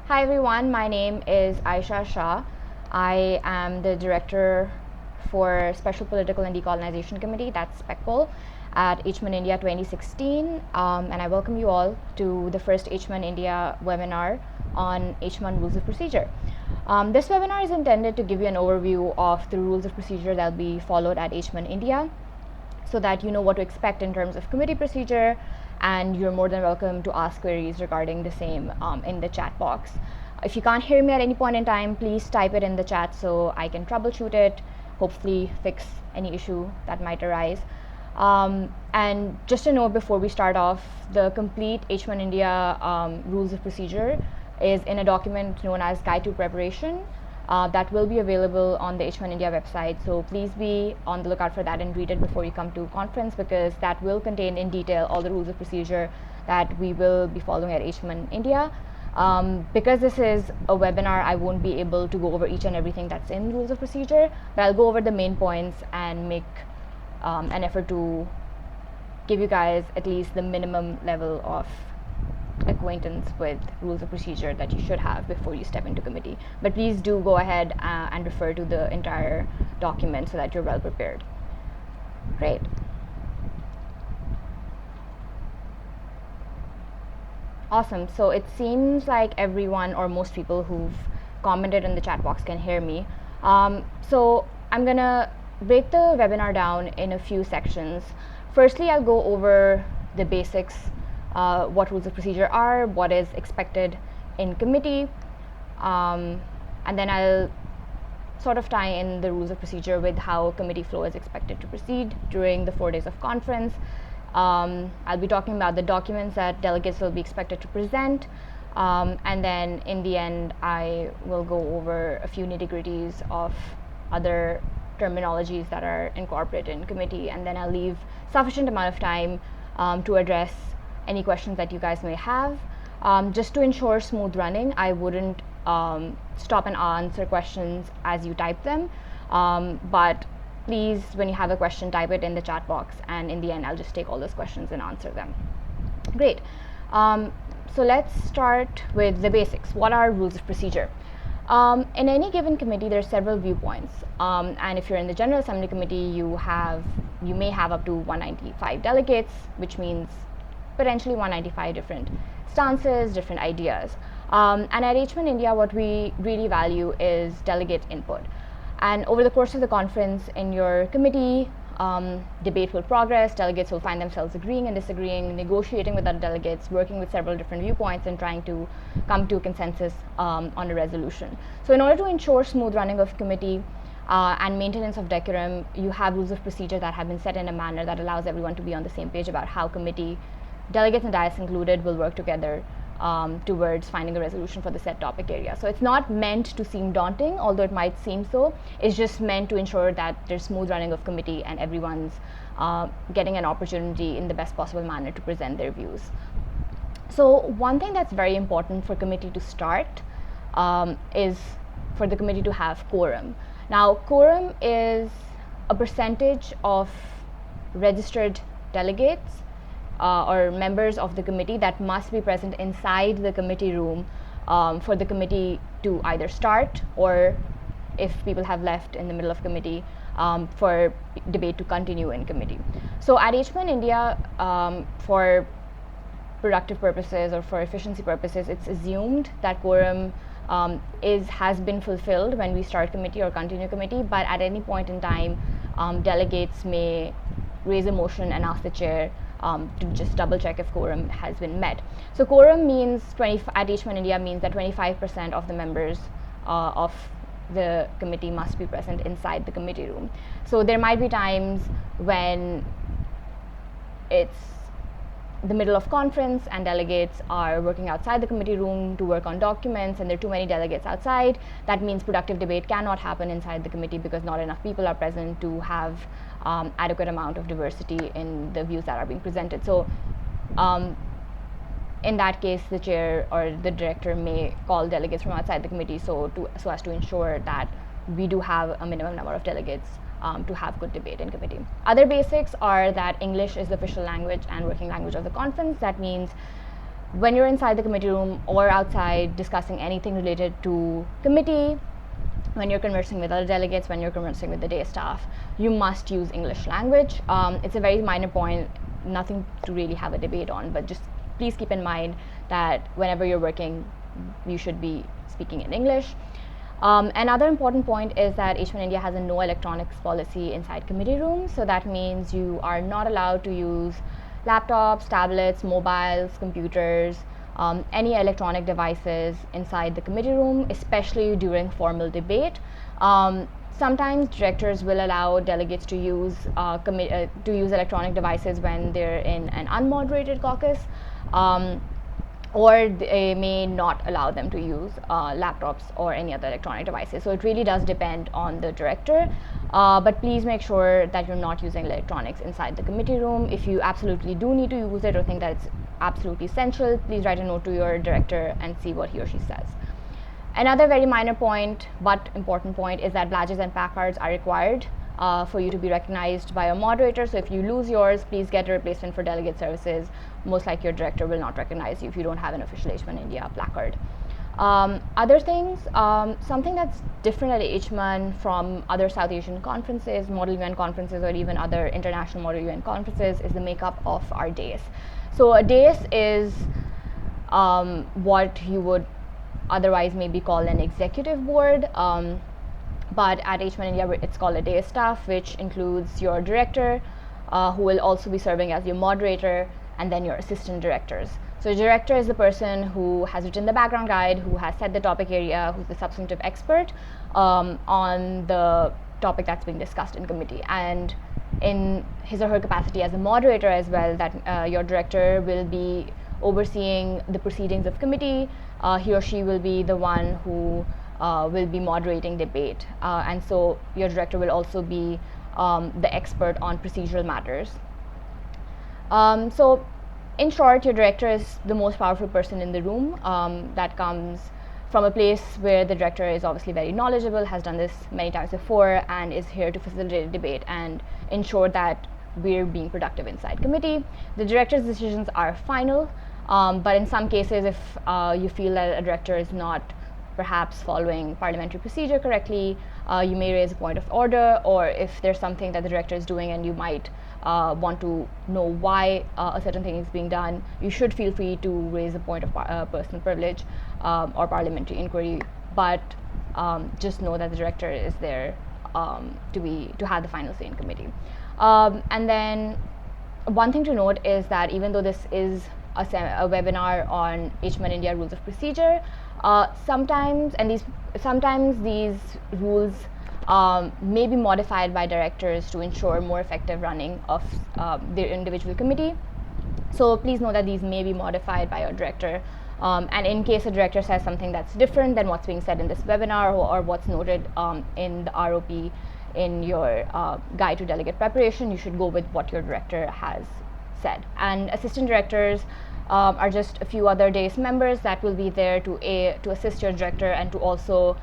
Hi everyone, my name is Aisha Shah. I am the Director for Special Political and Decolonization Committee, that's SPECPOL, at HMUN India 2016, and I welcome you all to the first HMUN India webinar on HMUN Rules of Procedure. This webinar is intended to give you an overview of the rules of procedure that will be followed at HMUN India, so that you know what to expect in terms of committee procedure, and you're more than welcome to ask queries regarding the same in the chat box. If you can't hear me at any point in time, please type it in the chat so I can troubleshoot it, hopefully fix any issue that might arise. And just a note before we start off, the complete HMUN India rules of procedure is in a document known as Guide to Preparation. That will be available on the HMUN India website, so please be on the lookout for that and read it before you come to conference, because that will contain in detail all the rules of procedure that we will be following at HMUN India. Because this is a webinar, I won't be able to go over each and everything that's in rules of procedure, but I'll go over the main points and make an effort to give you guys at least the minimum level of acquaintance with rules of procedure that you should have before you step into committee. But please do go ahead and refer to the entire document so that you're well prepared. Great. Awesome. So it seems like everyone or most people who've commented in the chat box can hear me. So I'm gonna break the webinar down in a few sections. Firstly, I'll go over the basics, what rules of procedure are, what is expected in committee, and then I'll sort of tie in the rules of procedure with how committee flow is expected to proceed during the 4 days of conference. I'll be talking about the documents that delegates will be expected to present, and then in the end I will go over a few nitty-gritties of other terminologies that are incorporated in committee, and then I'll leave sufficient amount of time to address any questions that you guys may have. Just to ensure smooth running, I wouldn't stop and answer questions as you type them, but please, when you have a question, type it in the chat box, and in the end I'll just take all those questions and answer them. Great. So let's start with the basics. What are rules of procedure? In any given committee, there are several viewpoints, and if you're in the General Assembly Committee, you may have up to 195 delegates, which means potentially 195 different stances, different ideas. And at HMUN India, what we really value is delegate input. And over the course of the conference in your committee, debate will progress, delegates will find themselves agreeing and disagreeing, negotiating with other delegates, working with several different viewpoints, and trying to come to a consensus on a resolution. So in order to ensure smooth running of committee and maintenance of decorum, you have rules of procedure that have been set in a manner that allows everyone to be on the same page about how committee, delegates and dais included, will work together towards finding a resolution for the said topic area. So it's not meant to seem daunting, although it might seem so. It's just meant to ensure that there's smooth running of committee and everyone's getting an opportunity in the best possible manner to present their views. So one thing that's very important for committee to start is for the committee to have quorum. Now, quorum is a percentage of registered delegates or members of the committee that must be present inside the committee room for the committee to either start, or if people have left in the middle of committee, for debate to continue in committee. So at HMUN India, for productive purposes or for efficiency purposes, it's assumed that quorum has been fulfilled when we start committee or continue committee, but at any point in time, delegates may raise a motion and ask the chair to just double check if quorum has been met. So quorum means at HMUN India means that 25% of the members of the committee must be present inside the committee room. So there might be times when it's the middle of conference and delegates are working outside the committee room to work on documents, and there are too many delegates outside. That means productive debate cannot happen inside the committee because not enough people are present to have adequate amount of diversity in the views that are being presented. So in that case, the chair or the director may call delegates from outside the committee so as to ensure that we do have a minimum number of delegates to have good debate in committee. Other basics are that English is the official language and working language of the conference. That means when you're inside the committee room or outside discussing anything related to committee, when you're conversing with other delegates, when you're conversing with the day staff, you must use English language. It's a very minor point, nothing to really have a debate on, but just please keep in mind that whenever you're working, you should be speaking in English. Another important point is that HMUN India has a no electronics policy inside committee rooms. So that means you are not allowed to use laptops, tablets, mobiles, computers, any electronic devices inside the committee room, especially during formal debate. Sometimes directors will allow delegates to use electronic devices when they're in an unmoderated caucus, or they may not allow them to use laptops or any other electronic devices. So it really does depend on the director, but please make sure that you're not using electronics inside the committee room. If you absolutely do need to use it or think that it's absolutely essential, please write a note to your director and see what he or she says. Another very minor point but important point is that badges and placards are required for you to be recognized by a moderator. So if you lose yours, please get a replacement for delegate services. Most likely your director will not recognize you if you don't have an official HMUN India placard. Other things, something that's different at HMUN from other South Asian conferences, Model UN conferences, or even other international Model UN conferences is the makeup of our days. So a dais is what you would otherwise maybe call an executive board, but at HMUN India it's called a day staff, which includes your director, who will also be serving as your moderator, and then your assistant directors. So director is the person who has written the background guide, who has set the topic area, who's the substantive expert on the topic that's being discussed in committee, and in his or her capacity as a moderator as well, that your director will be overseeing the proceedings of committee. He or she will be the one who will be moderating debate, and so your director will also be the expert on procedural matters. So in short, your director is the most powerful person in the room. That comes from a place where the director is obviously very knowledgeable, has done this many times before, and is here to facilitate a debate and ensure that we're being productive inside committee. The director's decisions are final, but in some cases, if you feel that a director is not perhaps following parliamentary procedure correctly, you may raise a point of order, or if there's something that the director is doing and you might want to know why a certain thing is being done, you should feel free to raise a point of personal privilege or parliamentary inquiry, but just know that the director is there to have the final say in committee. And then one thing to note is that even though this is a webinar on HMUN India rules of procedure, sometimes these rules may be modified by directors to ensure more effective running of their individual committee. So please know that these may be modified by your director, and in case a director says something that's different than what's being said in this webinar or what's noted in the ROP in your guide to delegate preparation, you should go with what your director has said. And assistant directors are just a few other DAIS members that will be there to assist your director and to also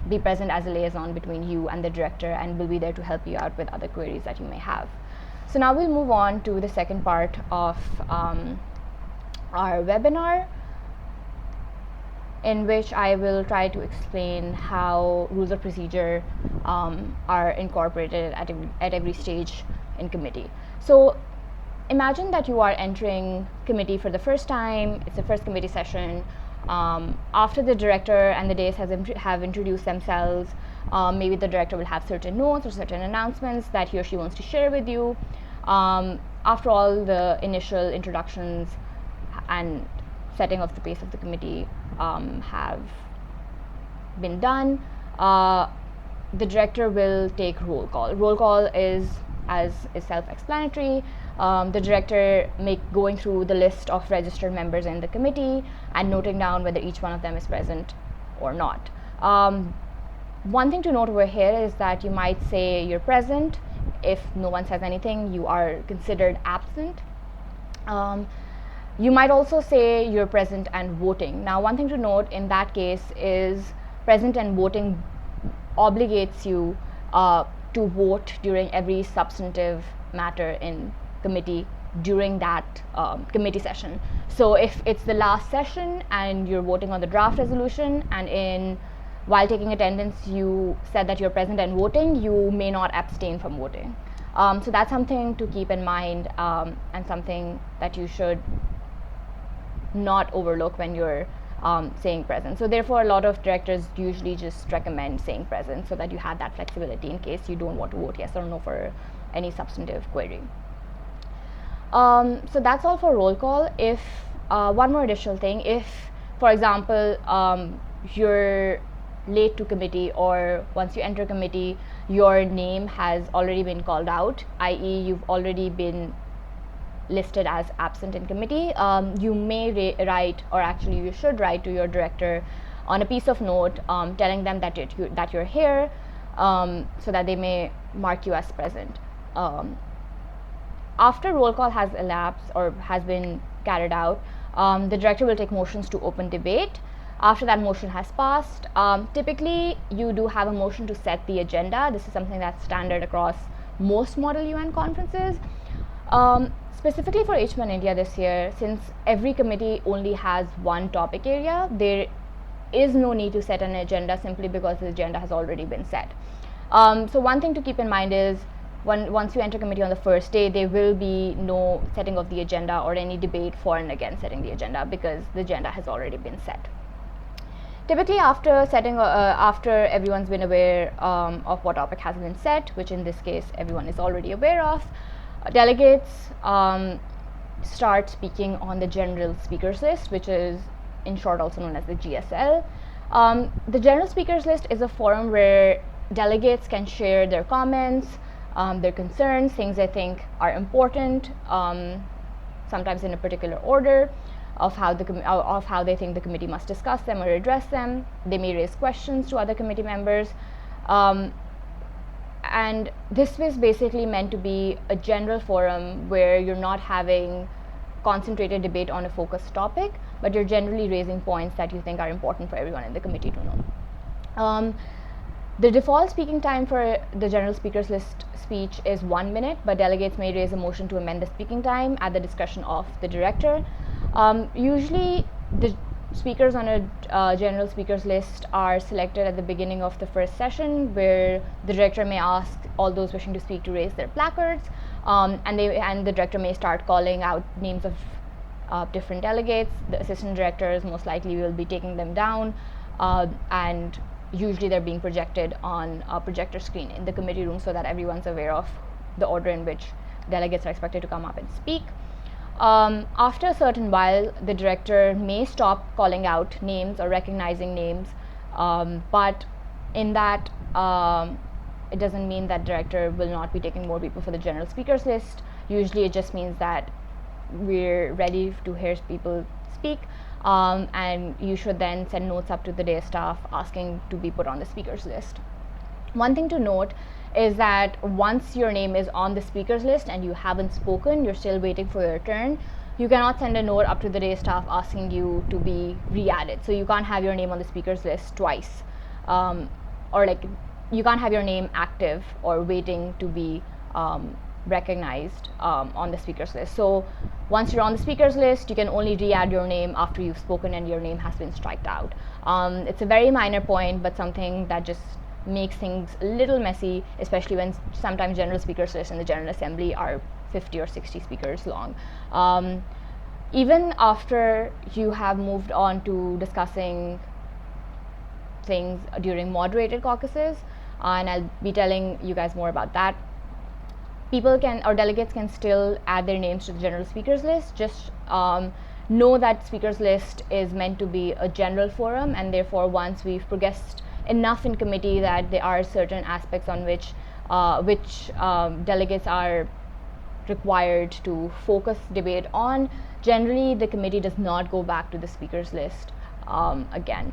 be present as a liaison between you and the director, and will be there to help you out with other queries that you may have. So now we'll move on to the second part of our webinar, in which I will try to explain how rules of procedure are incorporated at every stage in committee. So imagine that you are entering committee for the first time. It's the first committee session. After the director and the DAIS have introduced themselves, maybe the director will have certain notes or certain announcements that he or she wants to share with you. After all the initial introductions and setting of the pace of the committee have been done, the director will take roll call. Roll call is self-explanatory. The director going through the list of registered members in the committee and noting down whether each one of them is present or not. One thing to note over here is that you might say you're present. If no one says anything, you are considered absent. You might also say you're present and voting. Now, one thing to note in that case is present and voting obligates you to vote during every substantive matter in committee during that committee session. So if it's the last session and you're voting on the draft resolution, and while taking attendance you said that you're present and voting, you may not abstain from voting. So that's something to keep in mind, and something that you should not overlook when you're saying present. So therefore, a lot of directors usually just recommend saying present so that you have that flexibility in case you don't want to vote yes or no for any substantive query. So that's all for roll call. If one more additional thing, if, for example, you're late to committee, or once you enter committee, your name has already been called out, i.e. you've already been listed as absent in committee, you may write, or actually you should write to your director on a piece of note telling them that you're here, so that they may mark you as present. After roll call has elapsed or has been carried out, the director will take motions to open debate. After that motion has passed, typically you do have a motion to set the agenda. This is something that's standard across most model UN conferences. Specifically for HMUN India this year, since every committee only has one topic area, there is no need to set an agenda simply because the agenda has already been set. So one thing to keep in mind is once you enter committee on the first day, there will be no setting of the agenda or any debate for and against setting the agenda, because the agenda has already been set. Typically, after everyone's been aware of what topic has been set, which in this case everyone is already aware of, delegates start speaking on the general speakers list, which is in short also known as the GSL. The general speakers list is a forum where delegates can share their comments, their concerns, things they think are important, sometimes in a particular order of how they think the committee must discuss them or address them. They may raise questions to other committee members. And this was basically meant to be a general forum where you're not having concentrated debate on a focused topic, but you're generally raising points that you think are important for everyone in the committee to know. The default speaking time for the general speakers list speech is 1 minute, but delegates may raise a motion to amend the speaking time at the discretion of the director. Usually, the speakers on a general speakers list are selected at the beginning of the first session, where the director may ask all those wishing to speak to raise their placards, and the director may start calling out names of different delegates. The assistant directors most likely will be taking them down, and usually they're being projected on a projector screen in the committee room so that everyone's aware of the order in which delegates are expected to come up and speak. After a certain while, the director may stop calling out names or recognizing names, but in that it doesn't mean that director will not be taking more people for the general speakers list. Usually it just means that we're ready to hear people speak, and you should then send notes up to the day staff asking to be put on the speakers list. One thing to note is that once your name is on the speakers list and you haven't spoken, you're still waiting for your turn, you cannot send a note up to the day staff asking you to be re-added. So you can't have your name on the speakers list twice, or like you can't have your name active or waiting to be recognized on the speakers list. So once you're on the speakers list, you can only re-add your name after you've spoken and your name has been striked out. It's a very minor point, but something that just makes things a little messy, especially when sometimes general speakers lists in the General Assembly are 50 or 60 speakers long. Even after you have moved on to discussing things during moderated caucuses, and I'll be telling you guys more about that, delegates can still add their names to the general speakers list. Just know that speakers list is meant to be a general forum, and therefore once we've progressed enough in committee that there are certain aspects on which delegates are required to focus debate on, generally the committee does not go back to the speakers list again.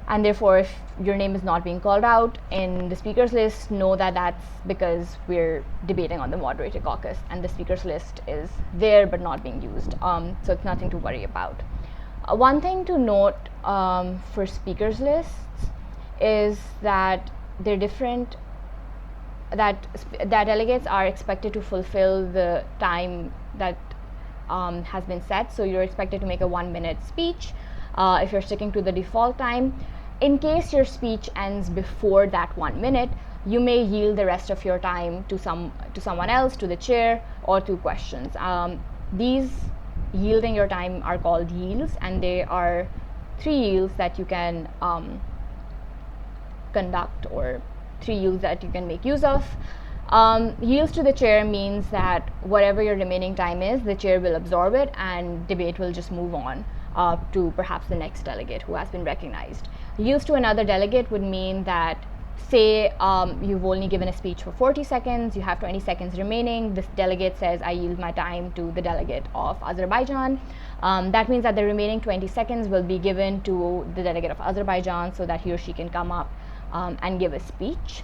And therefore, if your name is not being called out in the speakers list, know that that's because we're debating on the moderated caucus and the speakers list is there but not being used. So it's nothing to worry about. One thing to note for speakers lists is that they're different, that delegates are expected to fulfill the time that has been set. So you're expected to make a 1-minute speech if you're sticking to the default time. In case your speech ends before that 1 minute, you may yield the rest of your time to someone else, to the chair, or to questions. These yielding your time are called yields, and they are 3 yields that you can conduct, or 3 yields that you can make use of. Yields to the chair means that whatever your remaining time is, the chair will absorb it and debate will just move on to perhaps the next delegate who has been recognized. Yields to another delegate would mean that, say you've only given a speech for 40 seconds, you have 20 seconds remaining, this delegate says, I yield my time to the delegate of Azerbaijan. That means that the remaining 20 seconds will be given to the delegate of Azerbaijan so that he or she can come up and give a speech.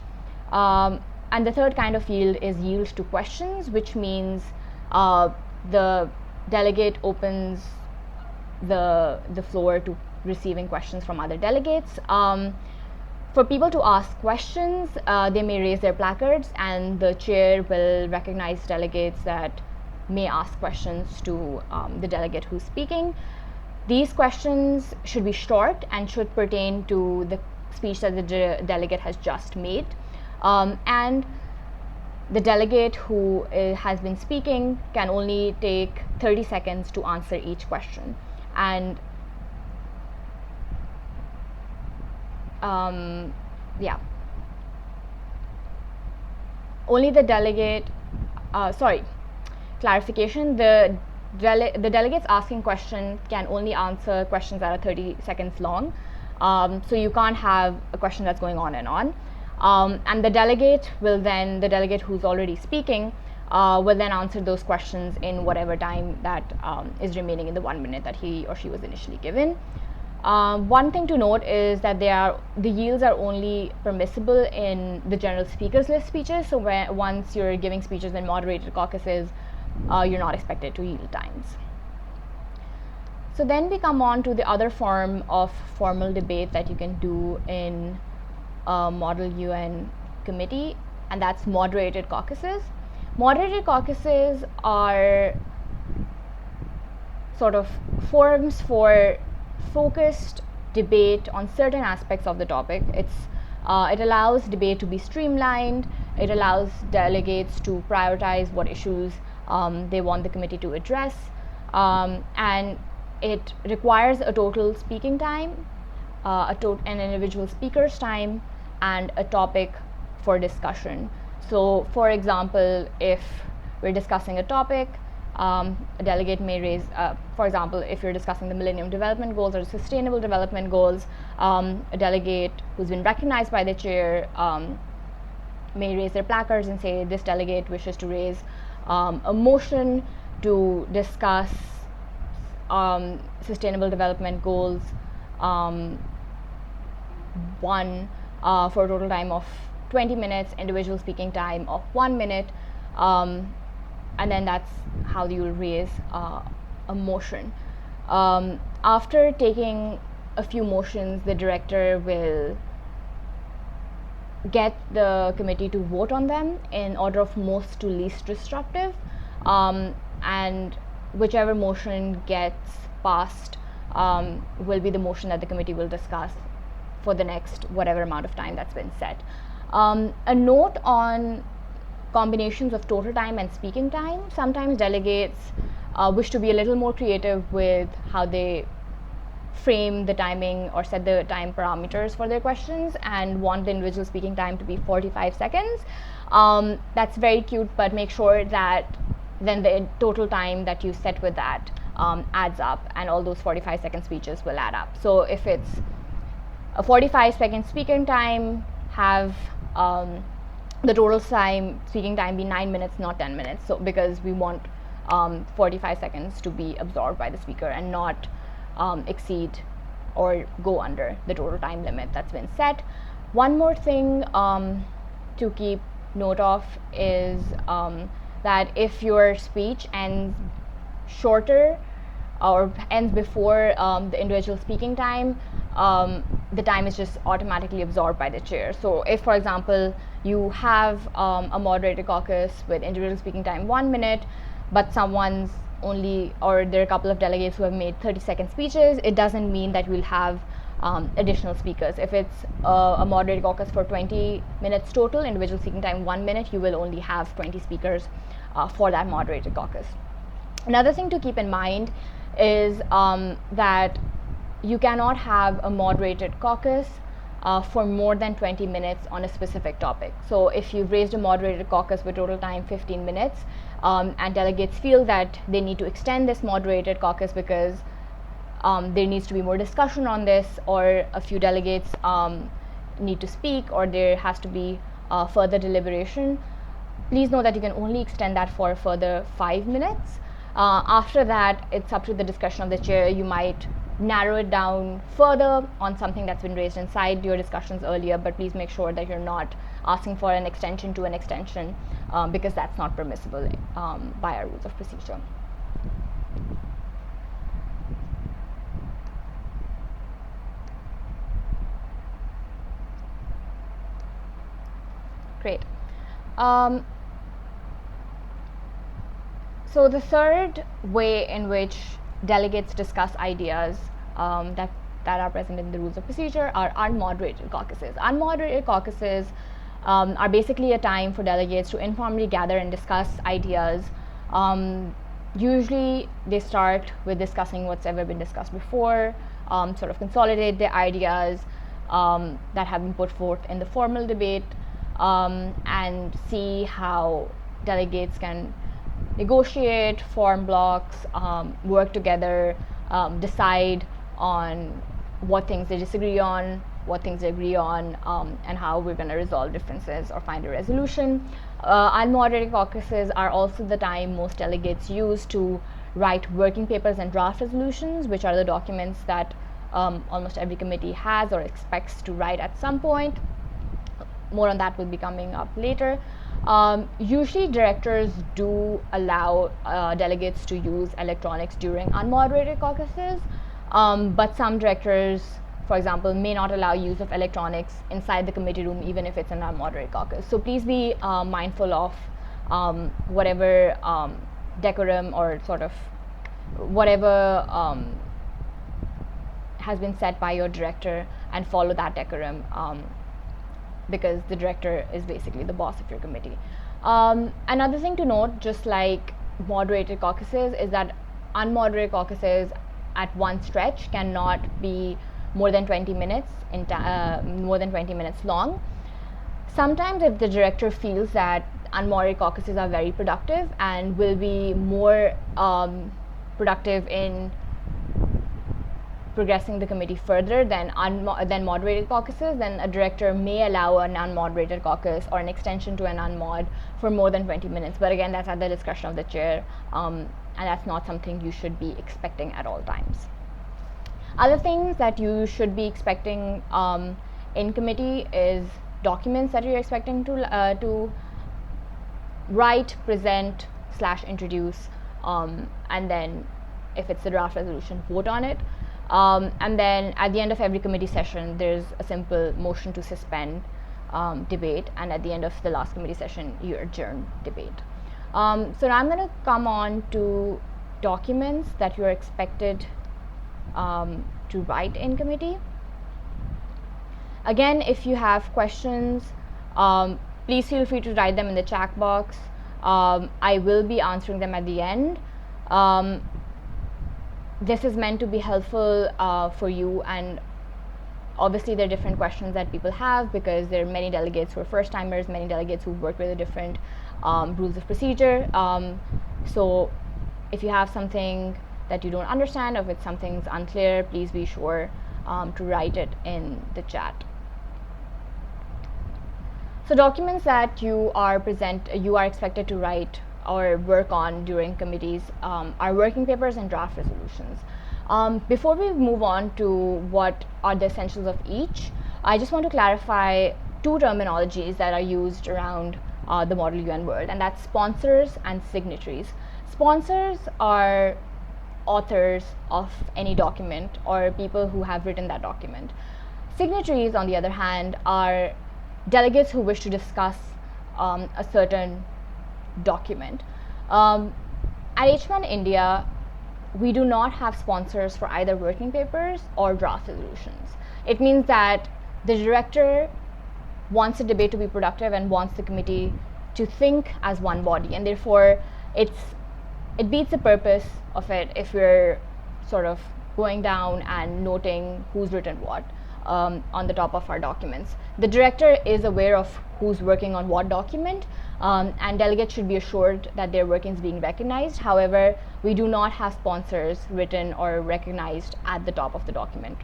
And the third kind of yield is yield to questions, which means the delegate opens the floor to receiving questions from other delegates. For people to ask questions, they may raise their placards, and the chair will recognize delegates that may ask questions to the delegate who's speaking. These questions should be short and should pertain to the speech that the delegate has just made. And the delegate who has been speaking can only take 30 seconds to answer each question. And only the delegate, clarification, the delegates asking questions can only answer questions that are 30 seconds long. So you can't have a question that's going on and on. And the delegate who's already speaking will then answer those questions in whatever time that is remaining in the 1 minute that he or she was initially given. One thing to note is that the yields are only permissible in the general speakers list speeches. So once you're giving speeches in moderated caucuses, you're not expected to yield times. So then we come on to the other form of formal debate that you can do in a Model UN committee, and that's moderated caucuses. Moderated caucuses are sort of forums for focused debate on certain aspects of the topic. It allows debate to be streamlined. It allows delegates to prioritize what issues they want the committee to address, and it requires a total speaking time, an individual speaker's time, and a topic for discussion. So, for example, if we're discussing a topic, a delegate may raise, for example, if you're discussing the Millennium Development Goals or Sustainable Development Goals, a delegate who's been recognized by the chair may raise their placards and say, this delegate wishes to raise a motion to discuss Sustainable Development Goals 1 for a total time of 20 minutes, individual speaking time of 1 minute, and then that's how you will raise a motion. After taking a few motions, the director will get the committee to vote on them in order of most to least disruptive, and whichever motion gets passed will be the motion that the committee will discuss for the next whatever amount of time that's been set. A note on combinations of total time and speaking time. Sometimes delegates wish to be a little more creative with how they frame the timing or set the time parameters for their questions and want the individual speaking time to be 45 seconds. That's very cute, but make sure that then the total time that you set with that adds up, and all those 45-second speeches will add up. So if it's a 45-second speaking time, have the total speaking time be 9 minutes, not 10 minutes. So because we want 45 seconds to be absorbed by the speaker and not exceed or go under the total time limit that's been set. One more thing to keep note of is that if your speech ends shorter or ends before the individual speaking time, the time is just automatically absorbed by the chair. So if, for example, you have a moderated caucus with individual speaking time 1 minute, but someone's only, or there are a couple of delegates who have made 30-second speeches, it doesn't mean that we'll have additional speakers. If it's a moderated caucus for 20 minutes total, individual speaking time 1 minute, you will only have 20 speakers for that moderated caucus. Another thing to keep in mind is that you cannot have a moderated caucus for more than 20 minutes on a specific topic. So if you've raised a moderated caucus with total time 15 minutes and delegates feel that they need to extend this moderated caucus because there needs to be more discussion on this, or a few delegates need to speak, or there has to be further deliberation, please know that you can only extend that for a further 5 minutes. After that, it's up to the discretion of the chair. You might narrow it down further on something that's been raised inside your discussions earlier, but please make sure that you're not asking for an extension to an extension because that's not permissible by our rules of procedure. Great. So the third way in which delegates discuss ideas that are present in the rules of procedure are unmoderated caucuses. Unmoderated caucuses are basically a time for delegates to informally gather and discuss ideas. Usually they start with discussing what's ever been discussed before, sort of consolidate the ideas that have been put forth in the formal debate, and see how delegates can negotiate, form blocks, work together, decide on what things they disagree on, what things they agree on, and how we're going to resolve differences or find a resolution. Unmoderated caucuses are also the time most delegates use to write working papers and draft resolutions, which are the documents that almost every committee has or expects to write at some point. More on that will be coming up later. Usually directors do allow delegates to use electronics during unmoderated caucuses, but some directors, for example, may not allow use of electronics inside the committee room even if it's an unmoderated caucus. So please be mindful of whatever decorum or sort of whatever has been set by your director, and follow that decorum because the director is basically the boss of your committee. Another thing to note, just like moderated caucuses, is that unmoderated caucuses at one stretch cannot be more than 20 minutes more than 20 minutes long. Sometimes if the director feels that unmoderated caucuses are very productive and will be more productive in progressing the committee further than moderated caucuses, then a director may allow an unmoderated caucus or an extension to an unmod for more than 20 minutes. But again, that's at the discretion of the chair, and that's not something you should be expecting at all times. Other things that you should be expecting in committee is documents that you're expecting to write, present, / introduce, and then if it's the draft resolution, vote on it. And then at the end of every committee session, there's a simple motion to suspend debate, and at the end of the last committee session, you adjourn debate. So now I'm going to come on to documents that you're expected to write in committee. Again, if you have questions, please feel free to write them in the chat box. I will be answering them at the end. This is meant to be helpful for you, and obviously there are different questions that people have because there are many delegates who are first timers, many delegates who work with the different rules of procedure. So if you have something that you don't understand, or if it's something's unclear, please be sure to write it in the chat. So documents that you are expected to write or work on during committees are working papers and draft resolutions. Before we move on to what are the essentials of each, I just want to clarify two terminologies that are used around the Model UN world, and that's sponsors and signatories. Sponsors are authors of any document or people who have written that document. Signatories, on the other hand, are delegates who wish to discuss a certain document. At HMUN India, we do not have sponsors for either working papers or draft resolutions. It means that the director wants the debate to be productive and wants the committee to think as one body, and therefore it beats the purpose of it if we're sort of going down and noting who's written what on the top of our documents. The director is aware of who's working on what document, and delegates should be assured that their work is being recognized. However, we do not have sponsors written or recognized at the top of the document.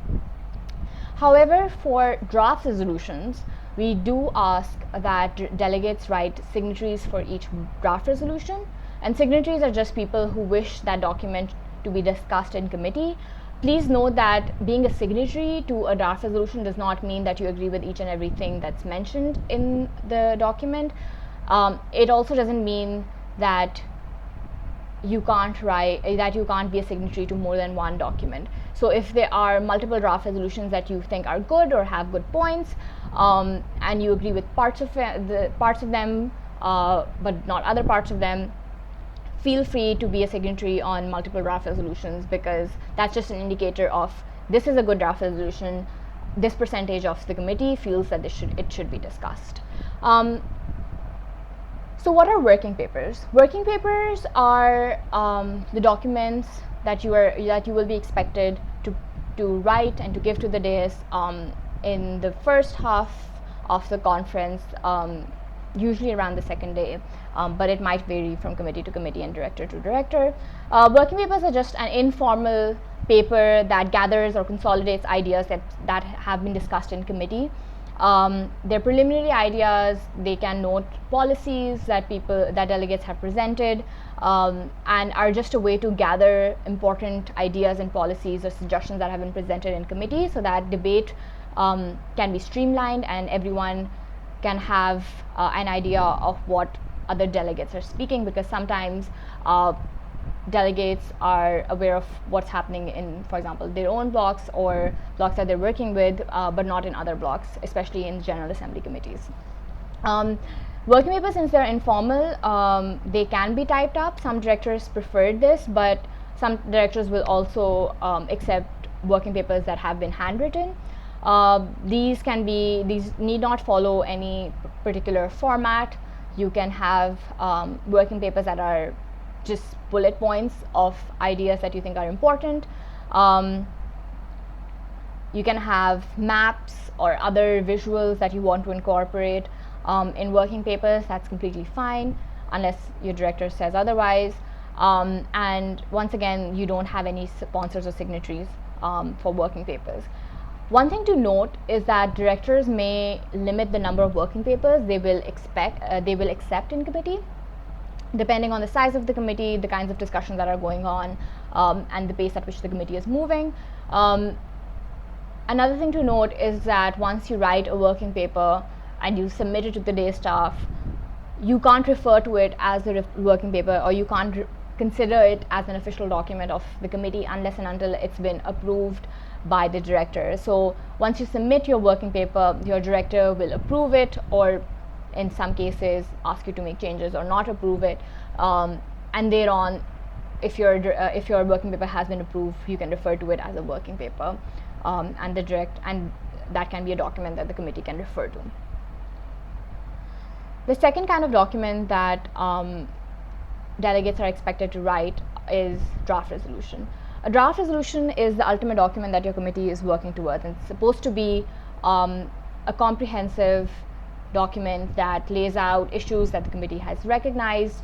However, for draft resolutions, we do ask that delegates write signatories for each draft resolution, and signatories are just people who wish that document to be discussed in committee. Please note that being a signatory to a draft resolution does not mean that you agree with each and everything that's mentioned in the document. It also doesn't mean that you can't be a signatory to more than one document. So if there are multiple draft resolutions that you think are good or have good points, and you agree with parts of them, but not other parts of them, feel free to be a signatory on multiple draft resolutions, because that's just an indicator of this is a good draft resolution. This percentage of the committee feels that it should be discussed. So what are working papers? Working papers are the documents that you will be expected to write and to give to the dais in the first half of the conference, usually around the second day, but it might vary from committee to committee and director to director. Working papers are just an informal paper that gathers or consolidates ideas that have been discussed in committee. They're preliminary ideas. They can note policies that delegates have presented, and are just a way to gather important ideas and policies or suggestions that have been presented in committee, so that debate can be streamlined and everyone can have an idea of what other delegates are speaking, because sometimes delegates are aware of what's happening in, for example, their own blocks or blocks that they're working with, but not in other blocks, especially in General Assembly committees. Working papers, since they're informal, they can be typed up. Some directors prefer this, but some directors will also accept working papers that have been handwritten. These need not follow any particular format. You can have working papers that are just bullet points of ideas that you think are important. You can have maps or other visuals that you want to incorporate in working papers. That's completely fine, unless your director says otherwise. And once again, you don't have any sponsors or signatories for working papers. One thing to note is that directors may limit the number of working papers they will accept in committee, depending on the size of the committee, the kinds of discussions that are going on, and the pace at which the committee is moving. Another thing to note is that once you write a working paper and you submit it to the day staff, you can't refer to it as a working paper, or you can't consider it as an official document of the committee unless and until it's been approved by the director. So once you submit your working paper, your director will approve it, or in some cases ask you to make changes or not approve it, and thereon, if your working paper has been approved, you can refer to it as a working paper, and that can be a document that the committee can refer to. The second kind of document that delegates are expected to write is draft resolution. A draft resolution is the ultimate document that your committee is working towards, and it's supposed to be a comprehensive document that lays out issues that the committee has recognized,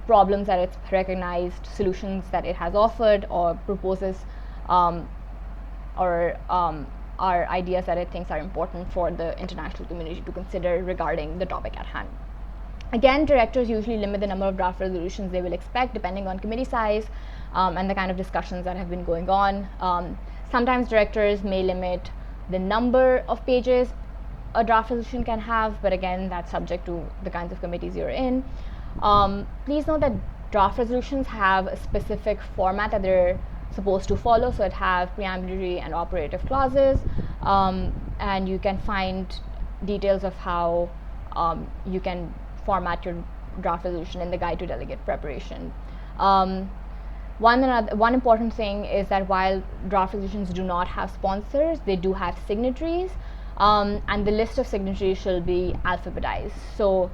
problems that it's recognized, solutions that it has offered, or proposes are ideas that it thinks are important for the international community to consider regarding the topic at hand. Again, directors usually limit the number of draft resolutions they will expect depending on committee size and the kind of discussions that have been going on. Sometimes directors may limit the number of pages a draft resolution can have, but again, that's subject to the kinds of committees you're in. Please note that draft resolutions have a specific format that they're supposed to follow, so it have preambulary and operative clauses, and you can find details of how you can format your draft resolution in the Guide to Delegate Preparation. One important thing is that while draft resolutions do not have sponsors, they do have signatories, and the list of signatories shall be alphabetized. So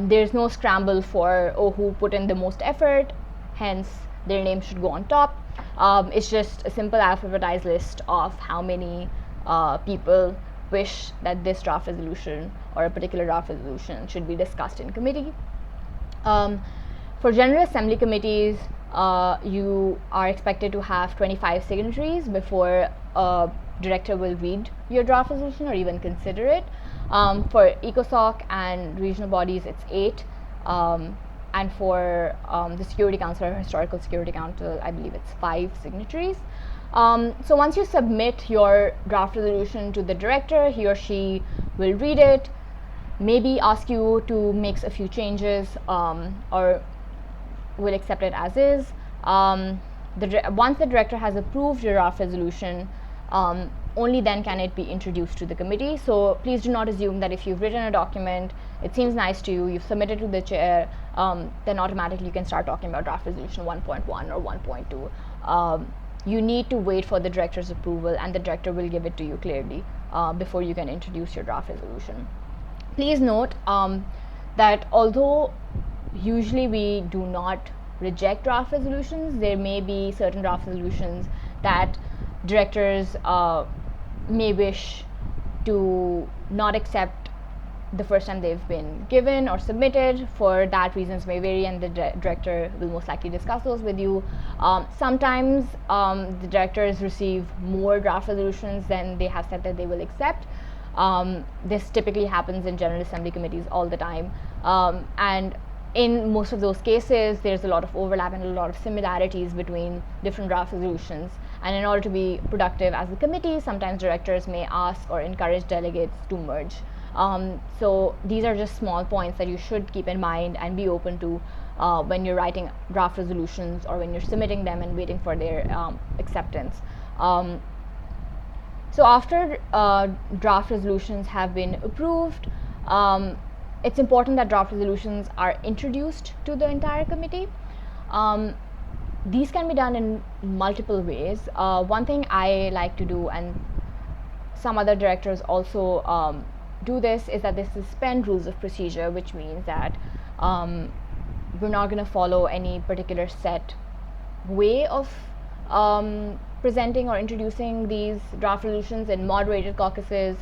there's no scramble for who put in the most effort, hence their name should go on top. It's just a simple alphabetized list of how many people wish that this draft resolution or a particular draft resolution should be discussed in committee. For General Assembly committees, you are expected to have 25 signatories before a director will read your draft resolution or even consider it. For ECOSOC and regional bodies, it's 8. And for the Security Council or Historical Security Council, I believe it's 5 signatories. So once you submit your draft resolution to the director, he or she will read it, maybe ask you to make a few changes, or will accept it as is. Once the director has approved your draft resolution, only then can it be introduced to the committee. So please do not assume that if you've written a document, it seems nice to you, you've submitted to the chair, then automatically you can start talking about draft resolution 1.1 or 1.2. You need to wait for the director's approval, and the director will give it to you clearly before you can introduce your draft resolution. Please note that although usually we do not reject draft resolutions, there may be certain draft resolutions that directors may wish to not accept the first time they've been given or submitted. For that, reasons may vary, and the director will most likely discuss those with you. Sometimes the directors receive more draft resolutions than they have said that they will accept. This typically happens in General Assembly committees all the time, and in most of those cases, there's a lot of overlap and a lot of similarities between different draft resolutions. And in order to be productive as a committee, sometimes directors may ask or encourage delegates to merge. So these are just small points that you should keep in mind and be open to when you're writing draft resolutions or when you're submitting them and waiting for their acceptance. So after draft resolutions have been approved, it's important that draft resolutions are introduced to the entire committee. These can be done in multiple ways. One thing I like to do, and some other directors also do this, is that they suspend rules of procedure, which means that we're not going to follow any particular set way of presenting or introducing these draft resolutions in moderated caucuses,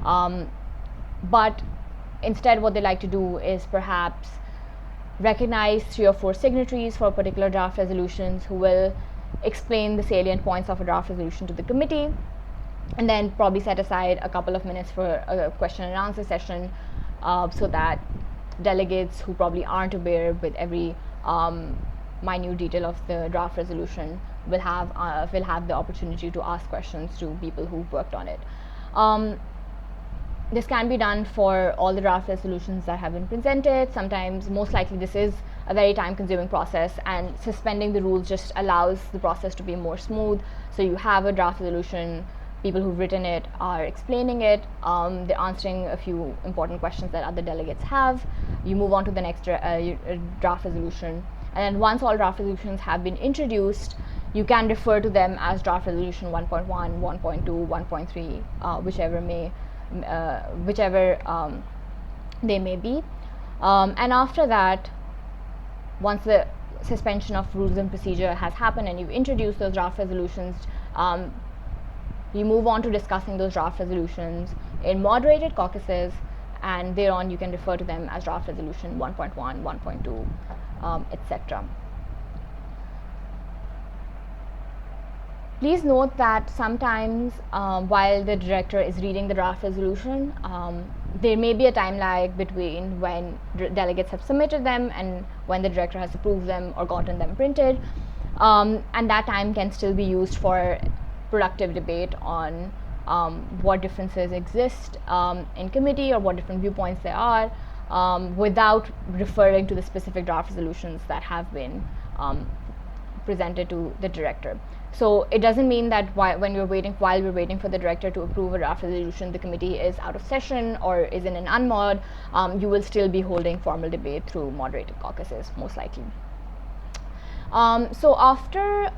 but instead what they like to do is perhaps recognize 3 or 4 signatories for particular draft resolutions who will explain the salient points of a draft resolution to the committee, and then probably set aside a couple of minutes for a question and answer session, so that delegates who probably aren't aware with every minute detail of the draft resolution will have the opportunity to ask questions to people who've worked on it. This can be done for all the draft resolutions that have been presented. Sometimes, most likely, this is a very time-consuming process, and suspending the rules just allows the process to be more smooth. So you have a draft resolution, people who've written it are explaining it, they're answering a few important questions that other delegates have. You move on to the next draft resolution, and then once all draft resolutions have been introduced, you can refer to them as draft resolution 1.1, 1.2, 1.3, whichever they may be. And after that, once the suspension of rules and procedure has happened and you've introduced those draft resolutions, you move on to discussing those draft resolutions in moderated caucuses, and thereon you can refer to them as draft resolution 1.1, 1.2, etc. Please note that sometimes while the director is reading the draft resolution, there may be a time lag between when delegates have submitted them and when the director has approved them or gotten them printed, and that time can still be used for productive debate on what differences exist in committee or what different viewpoints there are, without referring to the specific draft resolutions that have been presented to the director. So it doesn't mean that while we're waiting for the director to approve a draft resolution, the committee is out of session or is in an unmod. You will still be holding formal debate through moderated caucuses, most likely. So after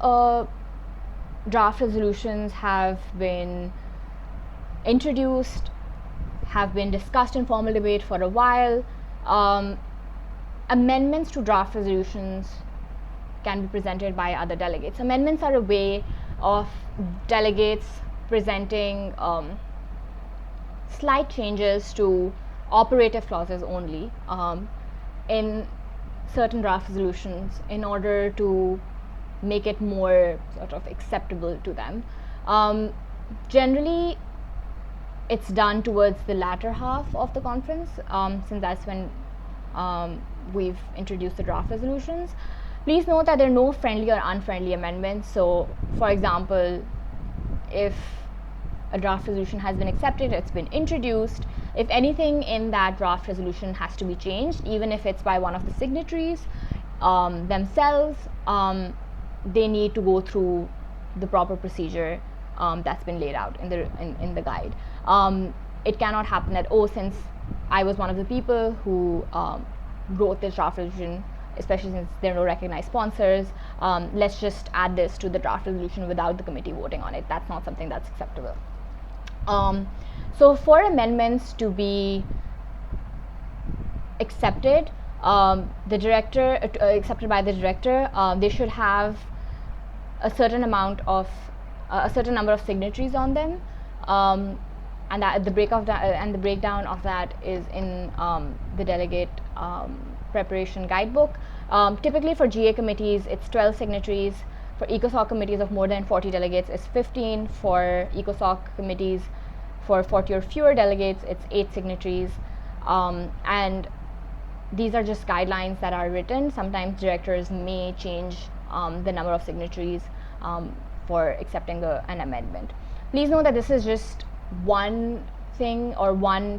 draft resolutions have been introduced, have been discussed in formal debate for a while, amendments to draft resolutions can be presented by other delegates. Amendments are a way of delegates presenting slight changes to operative clauses only in certain draft resolutions in order to make it more sort of acceptable to them. Generally, it's done towards the latter half of the conference, since that's when we've introduced the draft resolutions. Please note that there are no friendly or unfriendly amendments. So, for example, if a draft resolution has been accepted, it's been introduced, if anything in that draft resolution has to be changed, even if it's by one of the signatories themselves, they need to go through the proper procedure that's been laid out in the guide. It cannot happen that, oh, since I was one of the people who wrote this draft resolution, especially since there are no recognized sponsors, let's just add this to the draft resolution without the committee voting on it. That's not something that's acceptable. So for amendments to be accepted, accepted by the director, they should have a certain number of signatories on them, and that the breakdown of that is in the delegate preparation guidebook. Typically for GA committees, it's 12 signatories. For ECOSOC committees of more than 40 delegates, it's 15. For ECOSOC committees for 40 or fewer delegates, it's 8 signatories. And these are just guidelines that are written. Sometimes directors may change the number of signatories for accepting an amendment. Please know that this is just one thing or one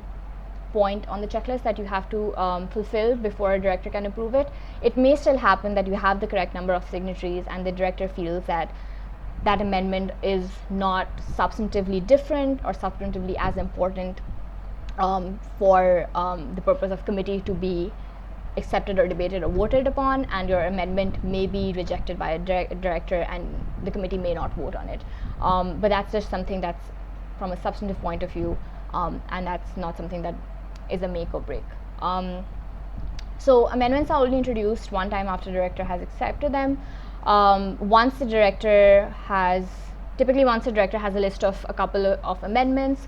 point on the checklist that you have to fulfill before a director can approve it. It may still happen that you have the correct number of signatories and the director feels that that amendment is not substantively different or substantively as important for the purpose of committee to be accepted or debated or voted upon, and your amendment may be rejected by a director and the committee may not vote on it. But that's just something that's from a substantive point of view, and that's not something that is a make or break. So amendments are only introduced one time after the director has accepted them. Once the director has a list of a couple of amendments,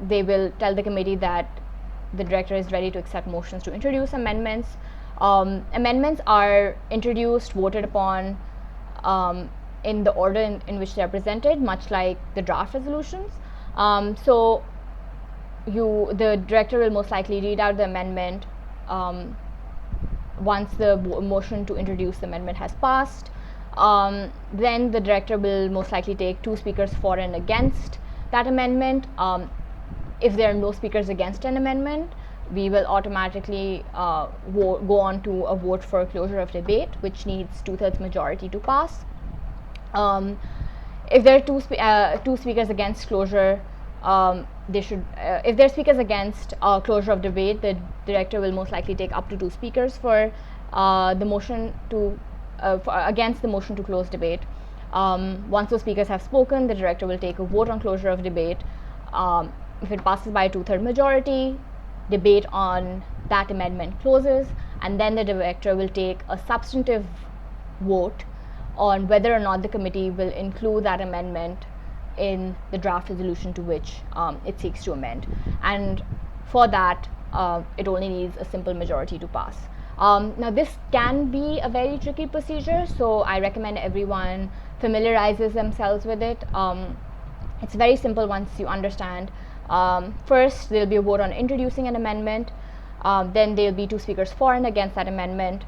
they will tell the committee that the director is ready to accept motions to introduce amendments. Amendments are introduced, voted upon in the order in which they are presented, much like the draft resolutions. So the director will most likely read out the amendment once the motion to introduce the amendment has passed. Then the director will most likely take 2 speakers for and against that amendment. If there are no speakers against an amendment, we will automatically go on to a vote for closure of debate, which needs 2/3 majority to pass. If there are two speakers against closure, if there are speakers against closure of debate, the director will most likely take up to 2 speakers for the motion to against the motion to close debate. Once those speakers have spoken, the director will take a vote on closure of debate. If it passes by a 2/3 majority, debate on that amendment closes, and then the director will take a substantive vote on whether or not the committee will include that amendment in the draft resolution to which it seeks to amend. And for that, it only needs a simple majority to pass. Now this can be a very tricky procedure, so I recommend everyone familiarizes themselves with it. It's very simple once you understand. First, there will be a vote on introducing an amendment. Then there will be 2 speakers for and against that amendment.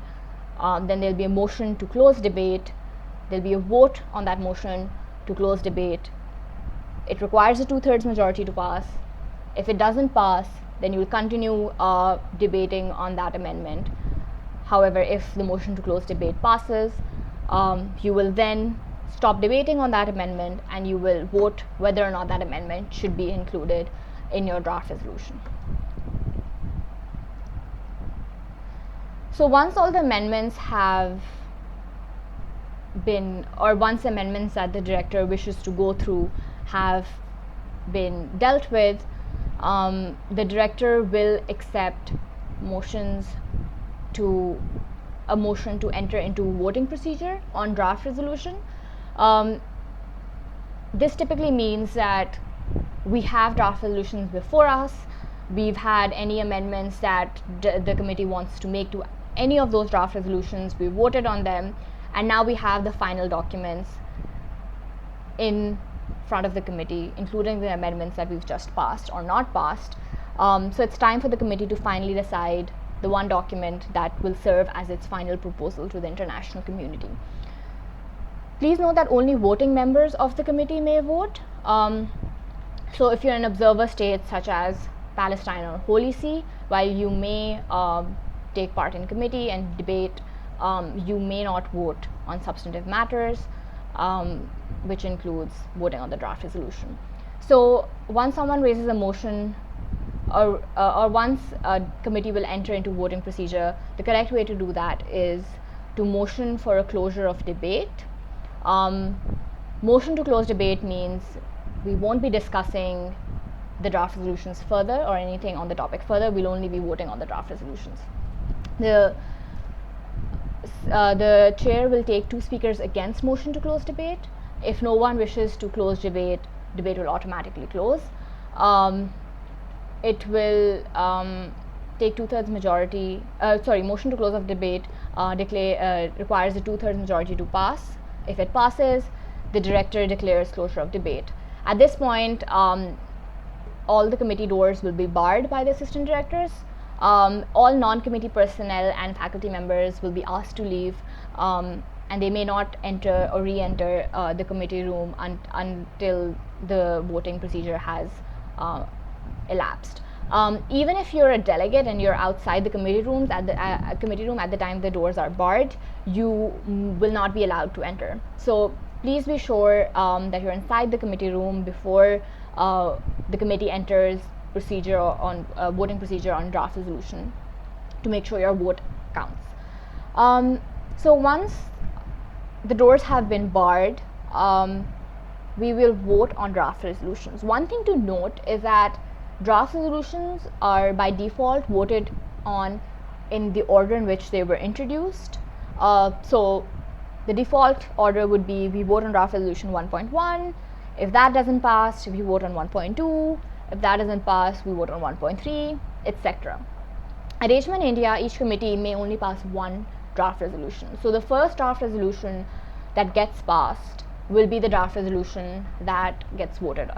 Then there will be a motion to close debate. There will be a vote on that motion to close debate. It requires a 2/3 majority to pass. If it doesn't pass, then you will continue debating on that amendment. However, if the motion to close debate passes, you will then stop debating on that amendment and you will vote whether or not that amendment should be included in your draft resolution. So once all the amendments have been, or once amendments that the director wishes to go through have been dealt with, the director will accept motions to a motion to enter into voting procedure on draft resolution. This typically means that we have draft resolutions before us, we've had any amendments that the committee wants to make to any of those draft resolutions, we voted on them, and now we have the final documents in front of the committee, including the amendments that we've just passed or not passed. So it's time for the committee to finally decide the one document that will serve as its final proposal to the international community. Please note that only voting members of the committee may vote. So if you're an observer state such as Palestine or Holy See, while you may take part in committee and debate, you may not vote on substantive matters, which includes voting on the draft resolution. So once someone raises a motion, or once a committee will enter into voting procedure, the correct way to do that is to motion for a closure of debate. Motion to close debate means we won't be discussing the draft resolutions further or anything on the topic further, we'll only be voting on the draft resolutions. The chair will take 2 speakers against motion to close debate. If no one wishes to close debate, debate will automatically close. It will take 2/3 majority, motion to close of debate requires a 2/3 majority to pass. If it passes, the director declares closure of debate. At this point, all the committee doors will be barred by the assistant directors. All non-committee personnel and faculty members will be asked to leave, and they may not enter or re-enter the committee room until the voting procedure has elapsed. Even if you're a delegate and you're outside the committee room at the time the doors are barred, you will not be allowed to enter. So please be sure that you're inside the committee room before the committee enters procedure on voting procedure on draft resolution to make sure your vote counts. So once the doors have been barred, we will vote on draft resolutions. One thing to note is that draft resolutions are by default voted on in the order in which they were introduced. So the default order would be we vote on draft resolution 1.1. If that doesn't pass, we vote on 1.2. If that doesn't pass, we vote on 1.3, etc. At HMUN India, each committee may only pass one draft resolution. So the first draft resolution that gets passed will be the draft resolution that gets voted,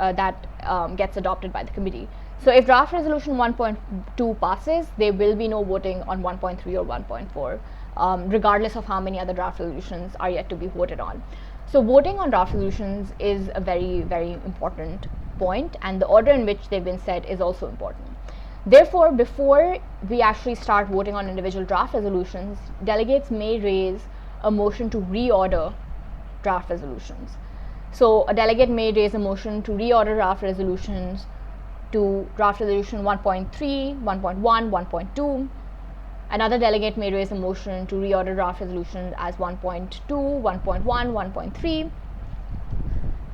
gets adopted by the committee. So if draft resolution 1.2 passes, there will be no voting on 1.3 or 1.4, regardless of how many other draft resolutions are yet to be voted on. So voting on draft resolutions is a very, very important point, and the order in which they've been set is also important. Therefore, before we actually start voting on individual draft resolutions, delegates may raise a motion to reorder draft resolutions. So a delegate may raise a motion to reorder draft resolutions to draft resolution 1.3, 1.1, 1.2. Another delegate may raise a motion to reorder draft resolutions as 1.2, 1.1, 1.3.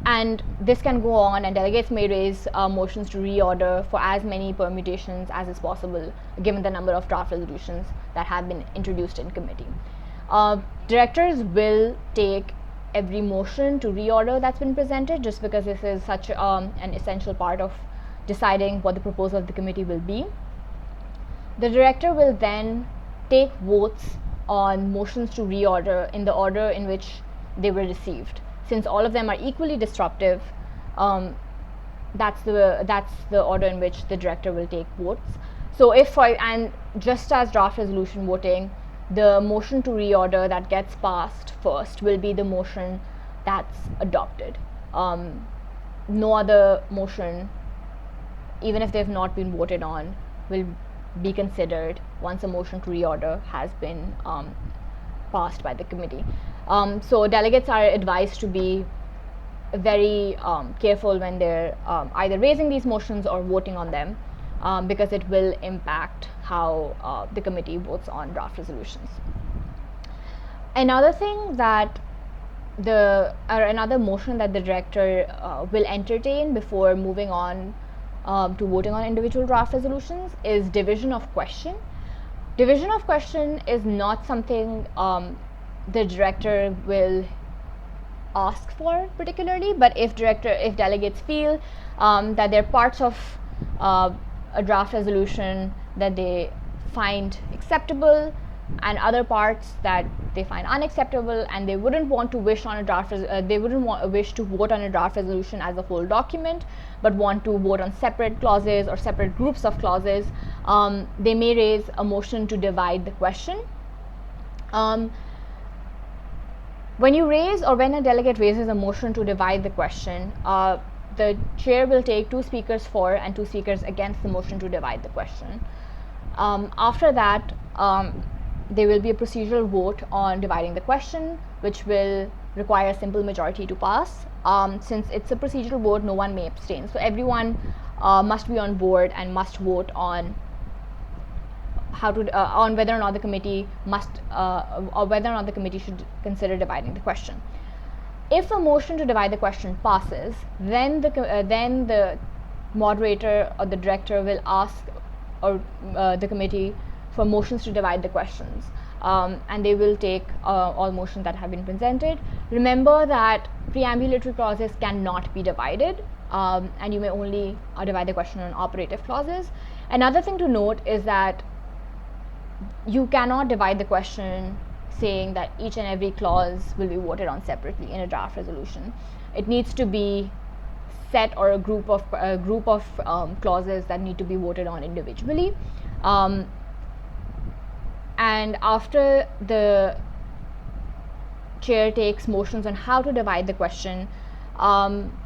And this can go on, and delegates may raise motions to reorder for as many permutations as is possible, given the number of draft resolutions that have been introduced in committee. Directors will take every motion to reorder that's been presented, just because this is such an essential part of deciding what the proposal of the committee will be. The director will then take votes on motions to reorder in the order in which they were received. Since all of them are equally disruptive, that's the order in which the director will take votes. So and just as draft resolution voting, the motion to reorder that gets passed first will be the motion that's adopted. No other motion, even if they've not been voted on, will be considered once a motion to reorder has been passed by the committee. So delegates are advised to be very careful when they're either raising these motions or voting on them, because it will impact how the committee votes on draft resolutions. Another thing that another motion that the director will entertain before moving on to voting on individual draft resolutions is division of question. Division of question is not something the director will ask for particularly, but if delegates feel that there are parts of a draft resolution that they find acceptable and other parts that they find unacceptable, and they wouldn't want to wish on a wish to vote on a draft resolution as a whole document, but want to vote on separate clauses or separate groups of clauses, they may raise a motion to divide the question. When a delegate raises a motion to divide the question, the chair will take 2 speakers for and 2 speakers against the motion to divide the question. After that, there will be a procedural vote on dividing the question, which will require a simple majority to pass. Since it's a procedural vote, no one may abstain. So everyone must be on board and must vote on on whether or not the committee or whether or not the committee should consider dividing the question. If a motion to divide the question passes, then the moderator or the director will ask the committee for motions to divide the questions, and they will take all motions that have been presented. Remember that preambulatory clauses cannot be divided, and you may only divide the question on operative clauses. Another thing to note is that you cannot divide the question saying that each and every clause will be voted on separately in a draft resolution. It needs to be set or a group of clauses that need to be voted on individually. And after the chair takes motions on how to divide the question,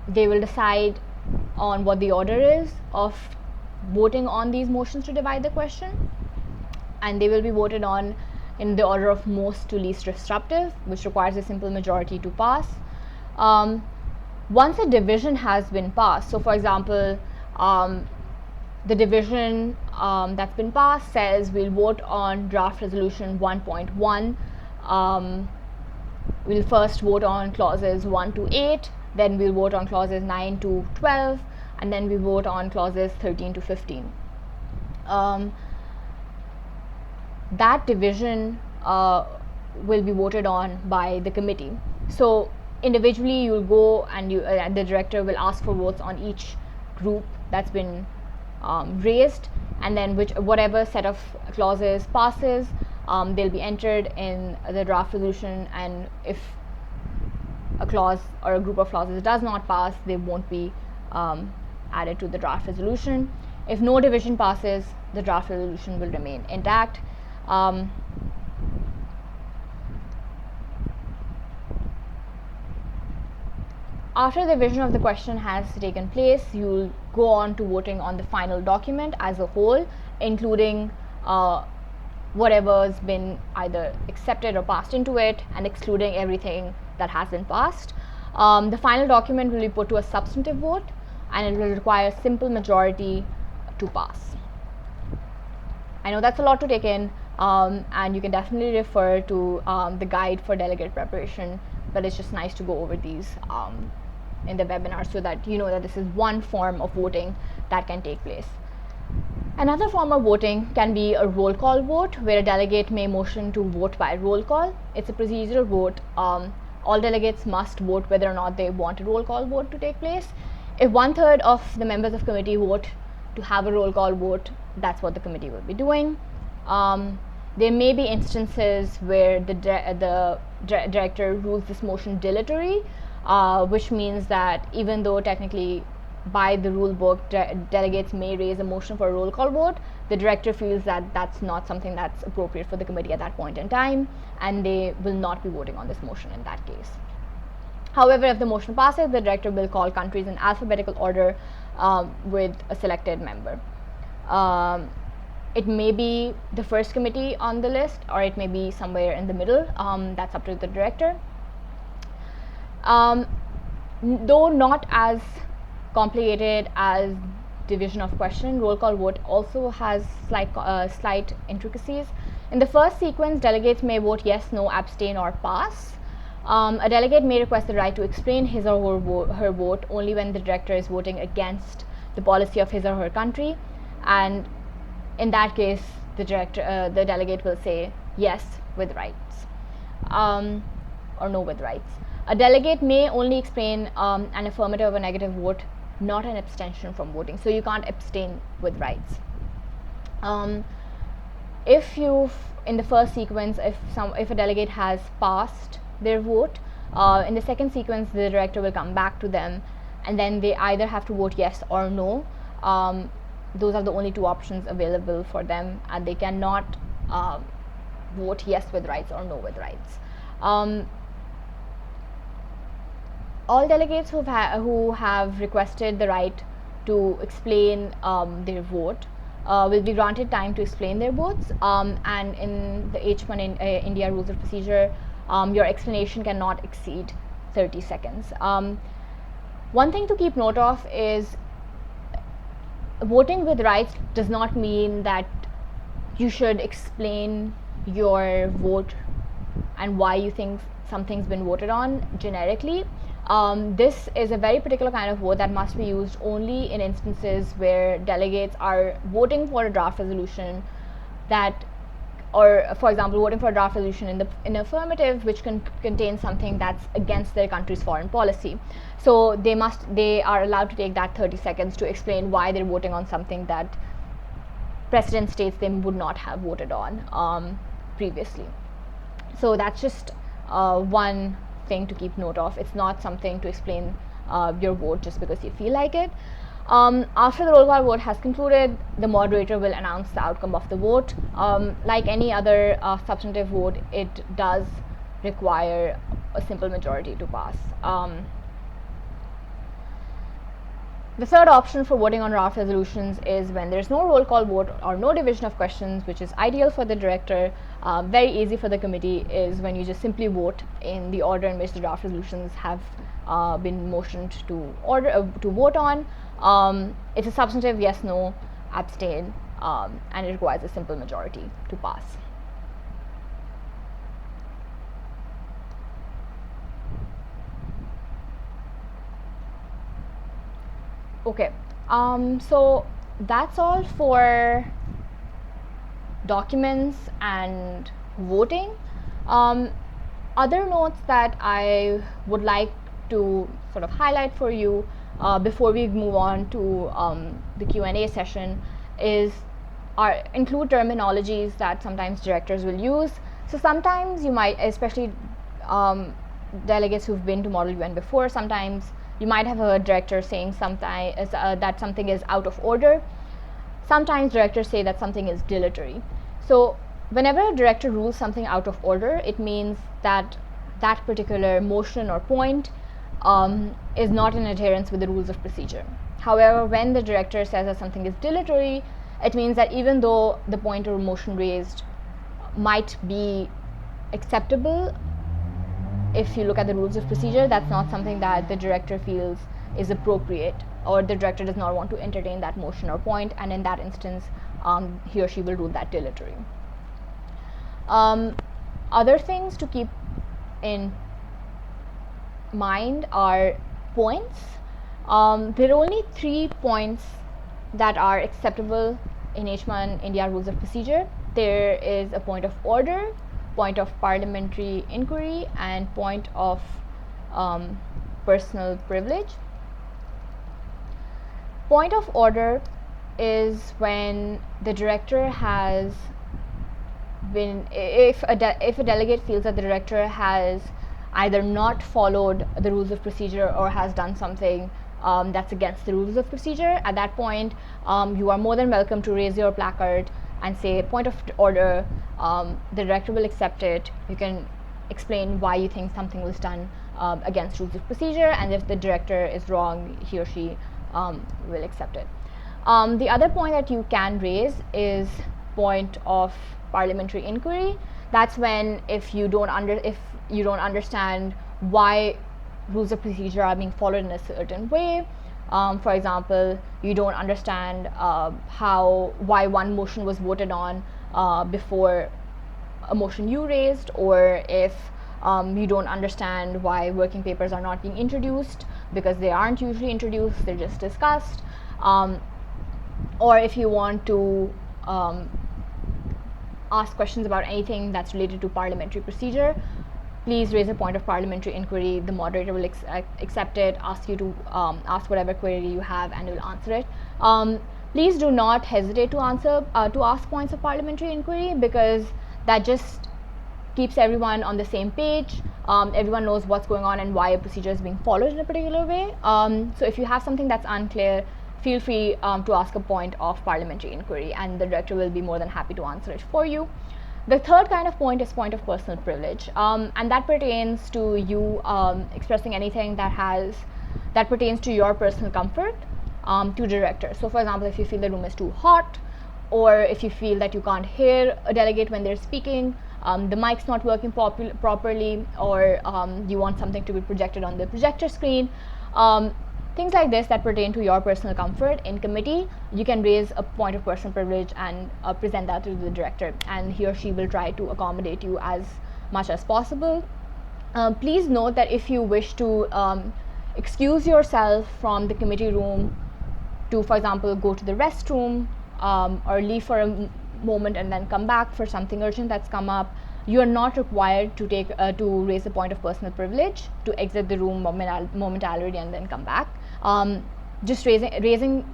they will decide on what the order is of voting on these motions to divide the question, and they will be voted on in the order of most to least disruptive, which requires a simple majority to pass. Once a division has been passed, so for example, the division that's been passed says we'll vote on draft resolution 1.1. We'll first vote on clauses 1 to 8, then we'll vote on clauses 9 to 12, and then we vote on clauses 13 to 15. That division will be voted on by the committee. So individually you'll go and the director will ask for votes on each group that's been raised, and then whatever set of clauses passes, they'll be entered in the draft resolution, and if a clause or a group of clauses does not pass, they won't be added to the draft resolution. If no division passes, the draft resolution will remain intact. After the division of the question has taken place, you'll go on to voting on the final document as a whole, including whatever's been either accepted or passed into it, and excluding everything that hasn't passed. The final document will be put to a substantive vote, and it will require a simple majority to pass. I know that's a lot to take in, and you can definitely refer to the guide for delegate preparation, but it's just nice to go over these in the webinar so that you know that this is one form of voting that can take place. Another form of voting can be a roll call vote, where a delegate may motion to vote by roll call. It's a procedural vote. All delegates must vote whether or not they want a roll call vote to take place. If 1/3 of the members of committee vote to have a roll call vote, that's what the committee will be doing. There may be instances where the director rules this motion dilatory, which means that even though technically by the rule book delegates may raise a motion for a roll call vote, the director feels that that's not something that's appropriate for the committee at that point in time, and they will not be voting on this motion in that case. However, if the motion passes, the director will call countries in alphabetical order with a selected member. It may be the first committee on the list, or it may be somewhere in the middle. That's up to the director. Though not as complicated as division of question, roll call vote also has slight intricacies. In the first sequence, delegates may vote yes, no, abstain, or pass. A delegate may request the right to explain his or her vote only when the director is voting against the policy of his or her country, and in that case, the delegate will say yes with rights, or no with rights. A delegate may only explain an affirmative or negative vote, not an abstention from voting. So you can't abstain with rights. If in the first sequence, if a delegate has passed their vote, in the second sequence the director will come back to them, and then they either have to vote yes or no. Those are the only two options available for them, and they cannot vote yes with rights or no with rights. All delegates who have requested the right to explain their vote will be granted time to explain their votes, and in the HMUN India Rules of Procedure, your explanation cannot exceed 30 seconds. One thing to keep note of is voting with rights does not mean that you should explain your vote and why you think something's been voted on generically. This is a very particular kind of vote that must be used only in instances where delegates are voting for a draft resolution or for example voting for a draft resolution in affirmative which contains something that's against their country's foreign policy. So they are allowed to take that 30 seconds to explain why they're voting on something that precedent states they would not have voted on previously. So that's just one thing to keep note of. It's not something to explain your vote just because you feel like it. After the roll call vote has concluded, the moderator will announce the outcome of the vote. Like any other substantive vote, it does require a simple majority to pass. The third option for voting on draft resolutions is when there's no roll call vote or no division of questions, which is ideal for the director. Very easy for the committee is when you just simply vote in the order in which the draft resolutions have been motioned to vote on. It's a substantive yes, no, abstain, and it requires a simple majority to pass. Okay, so that's all for documents and voting. Other notes that I would like to sort of highlight for you before we move on to the Q&A session include terminologies that sometimes directors will use. So sometimes you might, especially delegates who've been to Model UN before, sometimes you might have heard directors saying that something is out of order. Sometimes directors say that something is dilatory. So whenever a director rules something out of order, it means that that particular motion or point is not in adherence with the rules of procedure. However, when the director says that something is dilatory, it means that even though the point or motion raised might be acceptable, if you look at the rules of procedure, that's not something that the director feels is appropriate, or the director does not want to entertain that motion or point, and in that instance he or she will rule that dilatory. Other things to keep in mind are points. There are only 3 points that are acceptable in HMUN India Rules of Procedure. There is a point of order, point of parliamentary inquiry, and point of personal privilege. Point of order is when the director has been, if a delegate feels that the director has either not followed the rules of procedure or has done something that's against the rules of procedure. At that point, you are more than welcome to raise your placard and say point of order. The director will accept it. You can explain why you think something was done against rules of procedure, and if the director is wrong, he or she will accept it. The other point that you can raise is point of parliamentary inquiry. That's when if you don't understand why rules of procedure are being followed in a certain way. For example, you don't understand why one motion was voted on before a motion you raised, or if you don't understand why working papers are not being introduced, because they aren't usually introduced, they're just discussed, or if you want to ask questions about anything that's related to parliamentary procedure, please raise a point of parliamentary inquiry. The moderator will accept it, ask you to ask whatever query you have, and will answer it. Please do not hesitate to ask points of parliamentary inquiry, because that just keeps everyone on the same page. Everyone knows what's going on and why a procedure is being followed in a particular way. So if you have something that's unclear, feel free to ask a point of parliamentary inquiry, and the director will be more than happy to answer it for you. The third kind of point is point of personal privilege, and that pertains to you expressing anything that pertains to your personal comfort to director. So for example, if you feel the room is too hot, or if you feel that you can't hear a delegate when they're speaking, the mic's not working properly, or you want something to be projected on the projector screen, things like this that pertain to your personal comfort in committee, you can raise a point of personal privilege and present that to the director, and he or she will try to accommodate you as much as possible. Please note that if you wish to excuse yourself from the committee room to, for example, go to the restroom, or leave for a moment and then come back for something urgent that's come up, you are not required to raise a point of personal privilege to exit the room momentarily and then come back. Just raising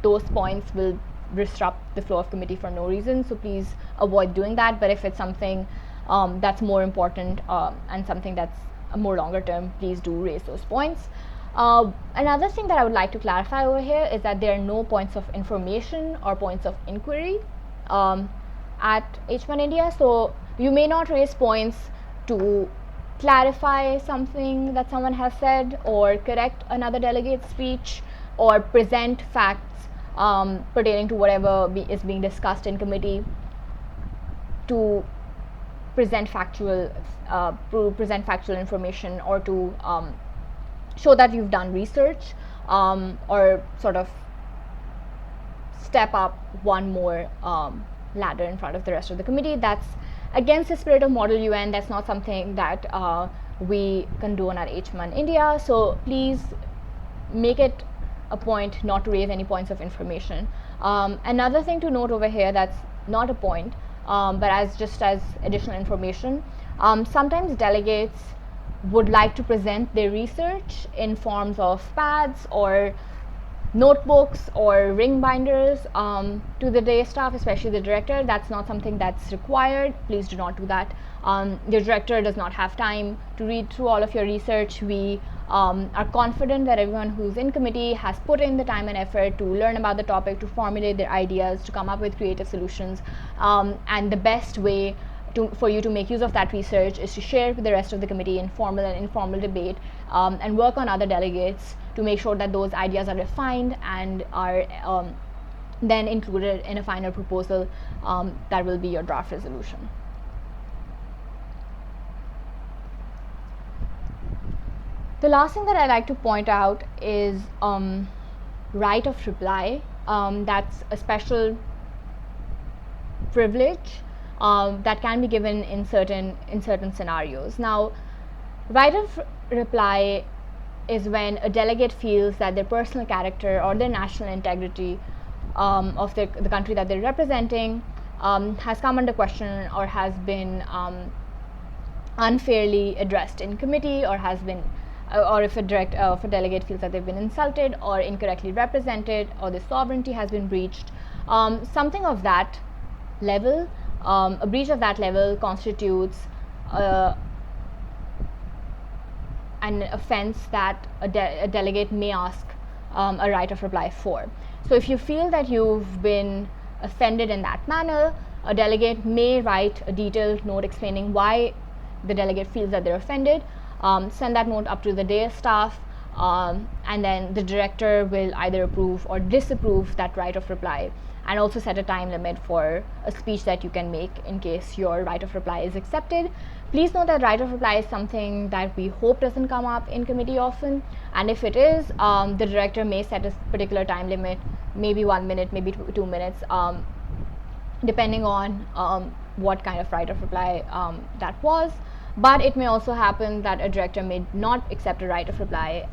those points will disrupt the flow of committee for no reason, so please avoid doing that. But if it's something that's more important and something that's a more longer term, please do raise those points. Another thing that I would like to clarify over here is that there are no points of information or points of inquiry at HMUN India. So you may not raise points to clarify something that someone has said, or correct another delegate's speech, or present facts pertaining to whatever is being discussed in committee, to present factual information, or to show that you've done research, or sort of step up one more ladder in front of the rest of the committee. That's against the spirit of Model UN. That's not something that we condone at HMUN India. So please make it a point not to raise any points of information. Another thing to note over here that's not a point, but as additional information, sometimes delegates would like to present their research in forms of pads or notebooks or ring binders to the day staff, especially the director. That's not something that's required. Please do not do that. Your director does not have time to read through all of your research. We are confident that everyone who's in committee has put in the time and effort to learn about the topic, to formulate their ideas, to come up with creative solutions, and the best way for you to make use of that research is to share it with the rest of the committee in formal and informal debate, and work on other delegates to make sure that those ideas are refined and are then included in a final proposal that will be your draft resolution. The last thing that I'd like to point out is right of reply. That's a special privilege that can be given in certain scenarios. Now, right of reply is when a delegate feels that their personal character or their national integrity of the country that they're representing has come under question, or has been unfairly addressed in committee, or has been or if a delegate feels that they've been insulted or incorrectly represented, or their sovereignty has been breached. Something of that level, a breach of that level constitutes an offense that a delegate may ask a right of reply for. So if you feel that you've been offended in that manner, a delegate may write a detailed note explaining why the delegate feels that they're offended, send that note up to the dais staff, and then the director will either approve or disapprove that right of reply, and also set a time limit for a speech that you can make in case your right of reply is accepted. Please note that right of reply is something that we hope doesn't come up in committee often, and if it is, the director may set a particular time limit, maybe 1 minute, maybe 2 minutes, depending on what kind of right of reply that was. but it may also happen that a director may not accept a right of reply.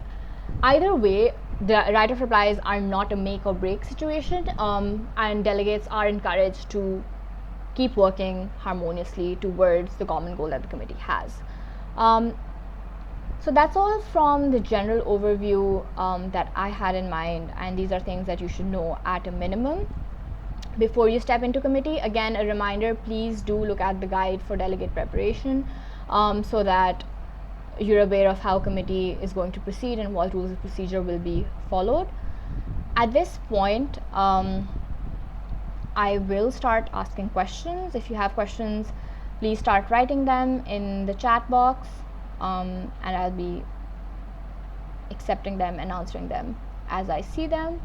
Either way, the right of replies are not a make or break situation, and delegates are encouraged to keep working harmoniously towards the common goal that the committee has. So that's all from the general overview that I had in mind, and these are things that you should know at a minimum before you step into committee. Again, a reminder, please do look at the guide for delegate preparation so that you're aware of how committee is going to proceed and what rules of procedure will be followed. At this point, I will start asking questions. If you have questions, please start writing them in the chat box, and I'll be accepting them and answering them as I see them.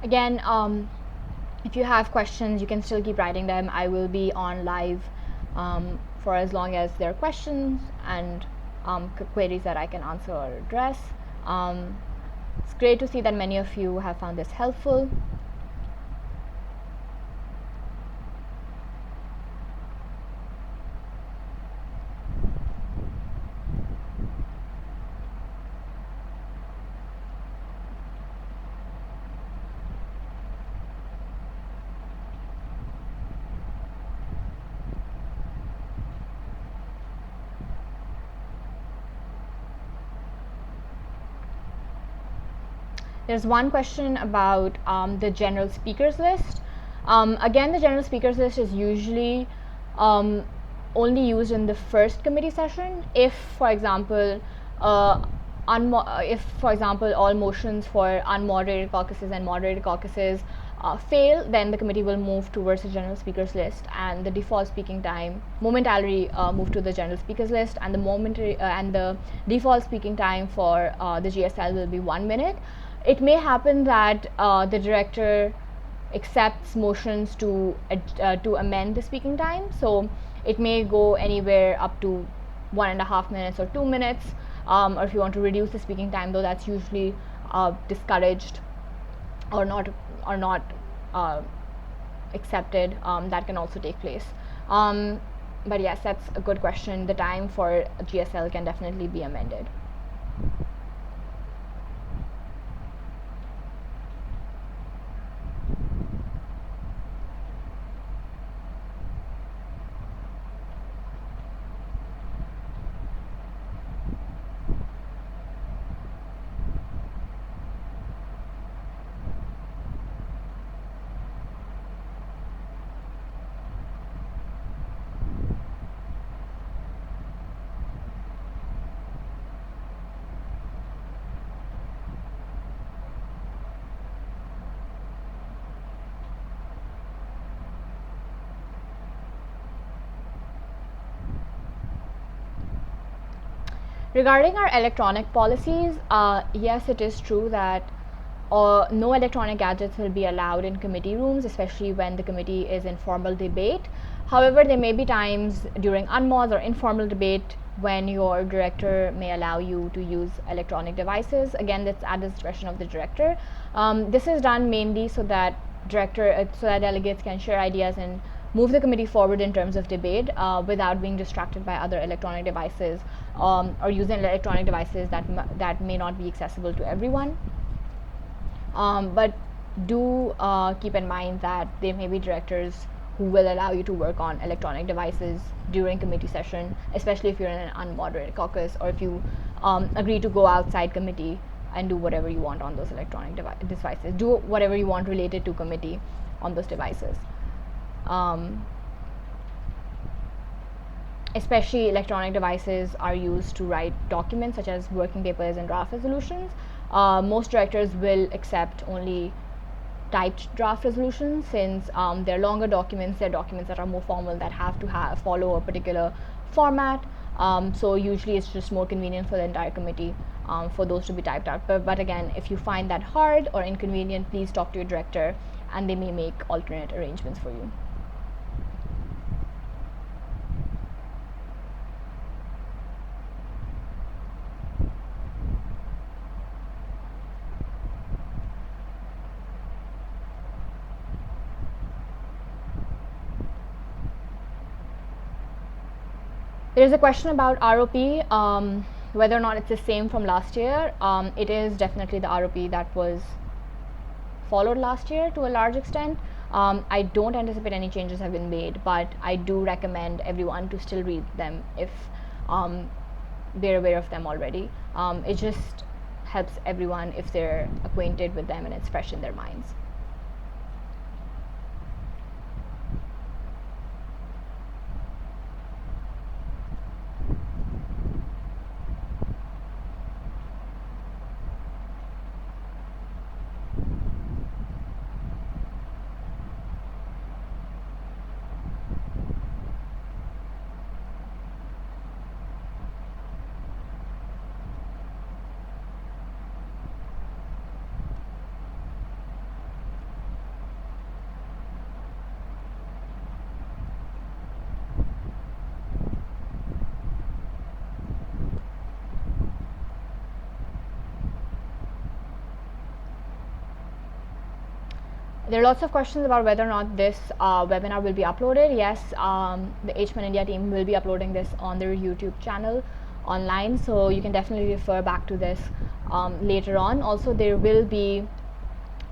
Again, if you have questions, you can still keep writing them. I will be on live for as long as there are questions and queries that I can answer or address. It's great to see that many of you have found this helpful. There's one question about the general speakers list. Again, the general speakers list is usually only used in the first committee session. If, for example, all motions for unmoderated caucuses and moderated caucuses fail, then the committee will move towards the general speakers list, and the default speaking time momentarily move to the general speakers list, and the default speaking time for the GSL will be 1 minute. It may happen that the director accepts motions to amend the speaking time, so it may go anywhere up to 1.5 minutes or 2 minutes, or if you want to reduce the speaking time, though that's usually discouraged or not accepted, that can also take place. But yes, that's a good question. The time for GSL can definitely be amended. Regarding our electronic policies, yes, it is true that no electronic gadgets will be allowed in committee rooms, especially when the committee is in formal debate. However, there may be times during unmods or informal debate when your director may allow you to use electronic devices. Again, that's at the discretion of the director. This is done mainly so that delegates can share ideas and move the committee forward in terms of debate without being distracted by other electronic devices or using electronic devices that may not be accessible to everyone. But do keep in mind that there may be directors who will allow you to work on electronic devices during committee session, especially if you're in an unmoderated caucus, or if you agree to go outside committee and do whatever you want on those electronic devices. Do whatever you want related to committee on those devices. Especially electronic devices are used to write documents such as working papers and draft resolutions. Most directors will accept only typed draft resolutions, since they're longer documents, they're documents that are more formal, that have to follow a particular format. So usually it's just more convenient for the entire committee for those to be typed out. But again, if you find that hard or inconvenient, please talk to your director and they may make alternate arrangements for you. There's a question about ROP, whether or not it's the same from last year. It is definitely the ROP that was followed last year to a large extent. I don't anticipate any changes have been made, but I do recommend everyone to still read them if they're aware of them already. It just helps everyone if they're acquainted with them and it's fresh in their minds. There are lots of questions about whether or not this webinar will be uploaded. Yes, the HMUN India team will be uploading this on their YouTube channel online, so you can definitely refer back to this later on. Also, there will be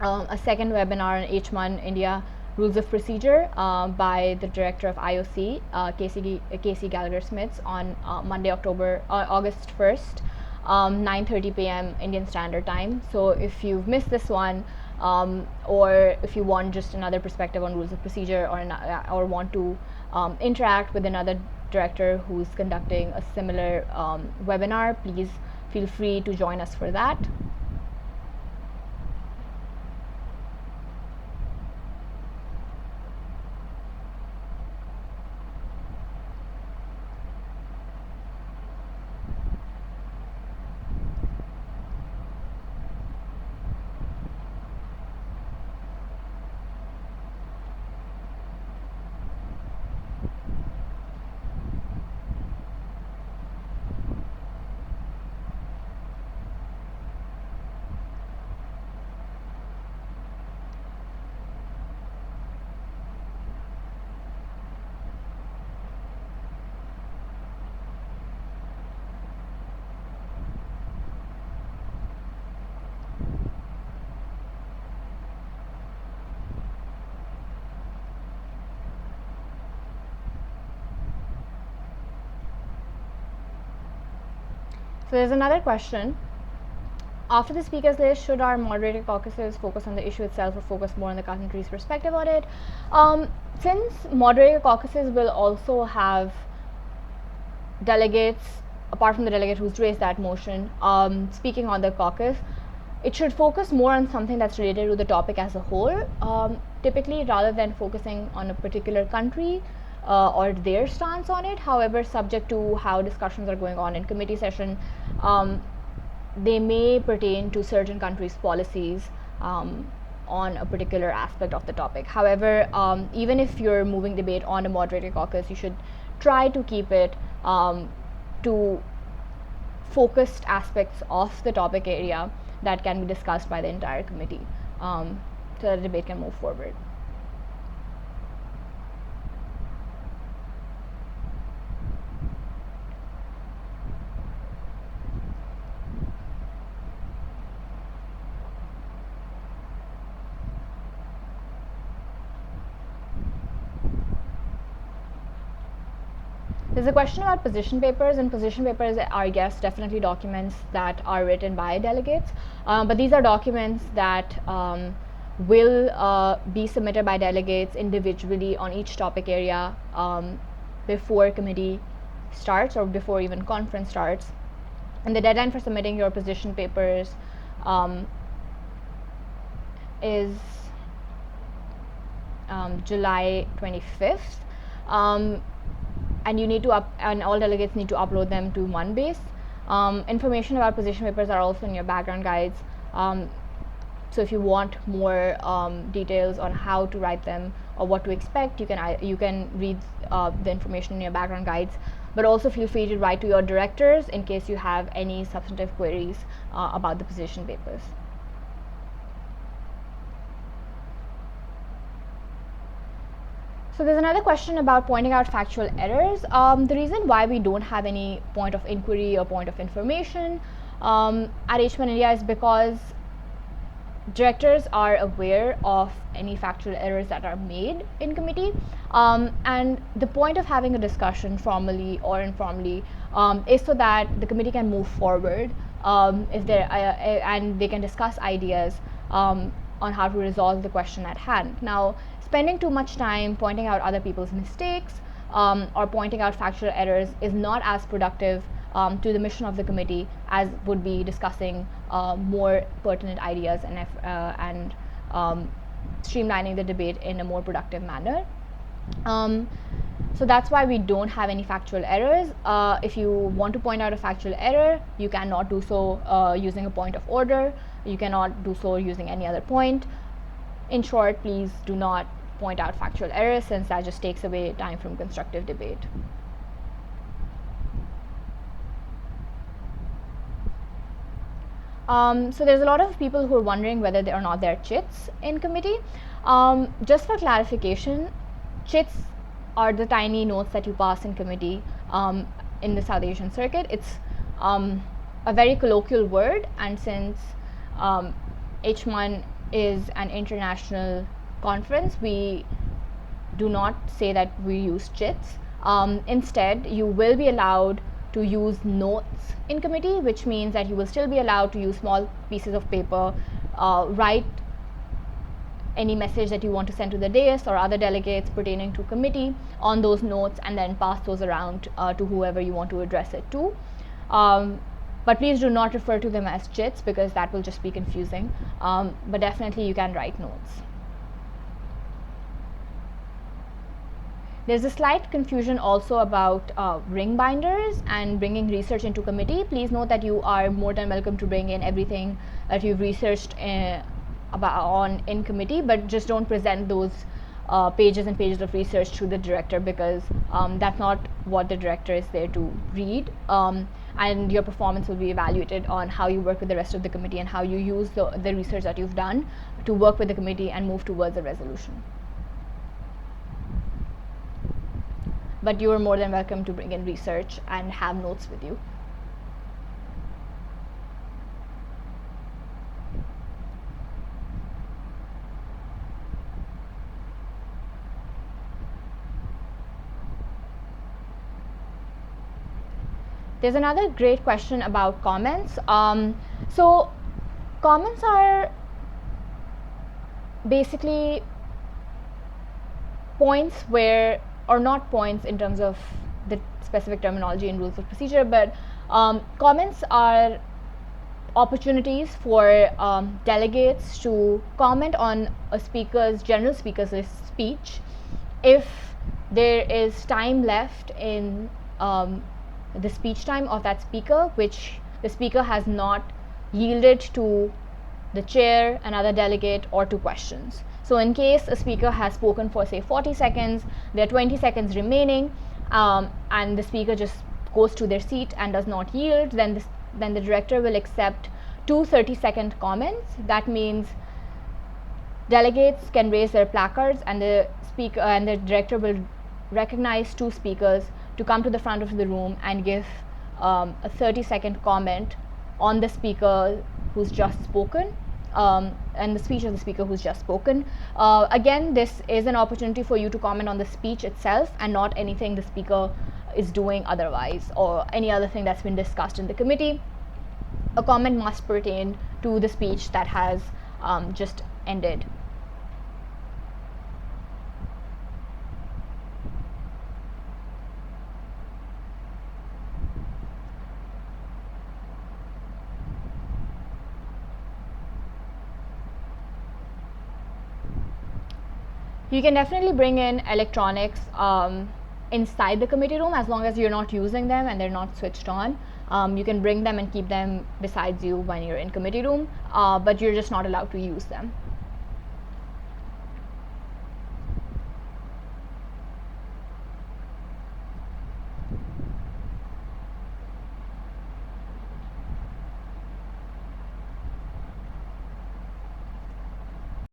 a second webinar on HMUN India Rules of Procedure by the director of IOC, Casey Gallagher-Smith, on Monday, August 1st, 9:30 p.m. Indian Standard Time. So if you've missed this one, or if you want just another perspective on rules of procedure, or want to interact with another director who's conducting a similar webinar, please feel free to join us for that. So there's another question. After the speakers list, should our moderated caucuses focus on the issue itself or focus more on the country's perspective on it? Since moderated caucuses will also have delegates, apart from the delegate who's raised that motion, speaking on the caucus, it should focus more on something that's related to the topic as a whole, typically, rather than focusing on a particular country or their stance on it. However, subject to how discussions are going on in committee session, they may pertain to certain countries' policies on a particular aspect of the topic. However, even if you're moving debate on a moderated caucus, you should try to keep it to focused aspects of the topic area that can be discussed by the entire committee, so that the debate can move forward. There's a question about position papers, and position papers are, yes, definitely documents that are written by delegates, but these are documents that will be submitted by delegates individually on each topic area before committee starts or before even conference starts. And the deadline for submitting your position papers is July 25th. And you need to and all delegates need to upload them to OneBase. Information about position papers are also in your background guides. So if you want more details on how to write them or what to expect, you can read the information in your background guides. But also feel free to write to your directors in case you have any substantive queries about the position papers. So there's another question about pointing out factual errors. The reason why we don't have any point of inquiry or point of information at HMUN India is because directors are aware of any factual errors that are made in committee, and the point of having a discussion formally or informally is so that the committee can move forward if there and they can discuss ideas on how to resolve the question at hand. Now, spending too much time pointing out other people's mistakes or pointing out factual errors is not as productive to the mission of the committee as would be discussing more pertinent ideas and streamlining the debate in a more productive manner. So that's why we don't have any factual errors. If you want to point out a factual error, you cannot do so using a point of order. You cannot do so using any other point. In short, please do not point out factual errors, since that just takes away time from constructive debate. So there's a lot of people who are wondering whether or not there are chits in committee. Just for clarification, chits are the tiny notes that you pass in committee in the South Asian circuit. It's a very colloquial word, and since HMUN is an international conference, we do not say that we use chits. Instead, you will be allowed to use notes in committee, which means that you will still be allowed to use small pieces of paper, write any message that you want to send to the dais or other delegates pertaining to committee on those notes, and then pass those around to whoever you want to address it to. But please do not refer to them as chits, because that will just be confusing. But definitely you can write notes. There's a slight confusion also about ring binders and bringing research into committee. Please note that you are more than welcome to bring in everything that you've researched in committee, but just don't present those pages and pages of research to the director, because that's not what the director is there to read. And your performance will be evaluated on how you work with the rest of the committee and how you use the research that you've done to work with the committee and move towards a resolution. But you are more than welcome to bring in research and have notes with you. There's another great question about comments. So comments are basically points where, or not points in terms of the specific terminology and rules of procedure, but comments are opportunities for delegates to comment on a general speaker's speech if there is time left in the speech time of that speaker, which the speaker has not yielded to the chair, another delegate, or to questions. So in case a speaker has spoken for say 40 seconds, there are 20 seconds remaining, and the speaker just goes to their seat and does not yield, then the director will accept 2 30-second comments. That means delegates can raise their placards, and the speaker and the director will recognize 2 speakers to come to the front of the room and give a 30-second comment on the speaker who's just spoken, and the speech of the speaker who's just spoken. Again, this is an opportunity for you to comment on the speech itself and not anything the speaker is doing otherwise, or any other thing that's been discussed in the committee. A comment must pertain to the speech that has just ended. You can definitely bring in electronics inside the committee room as long as you're not using them and they're not switched on. You can bring them and keep them besides you when you're in committee room, but you're just not allowed to use them.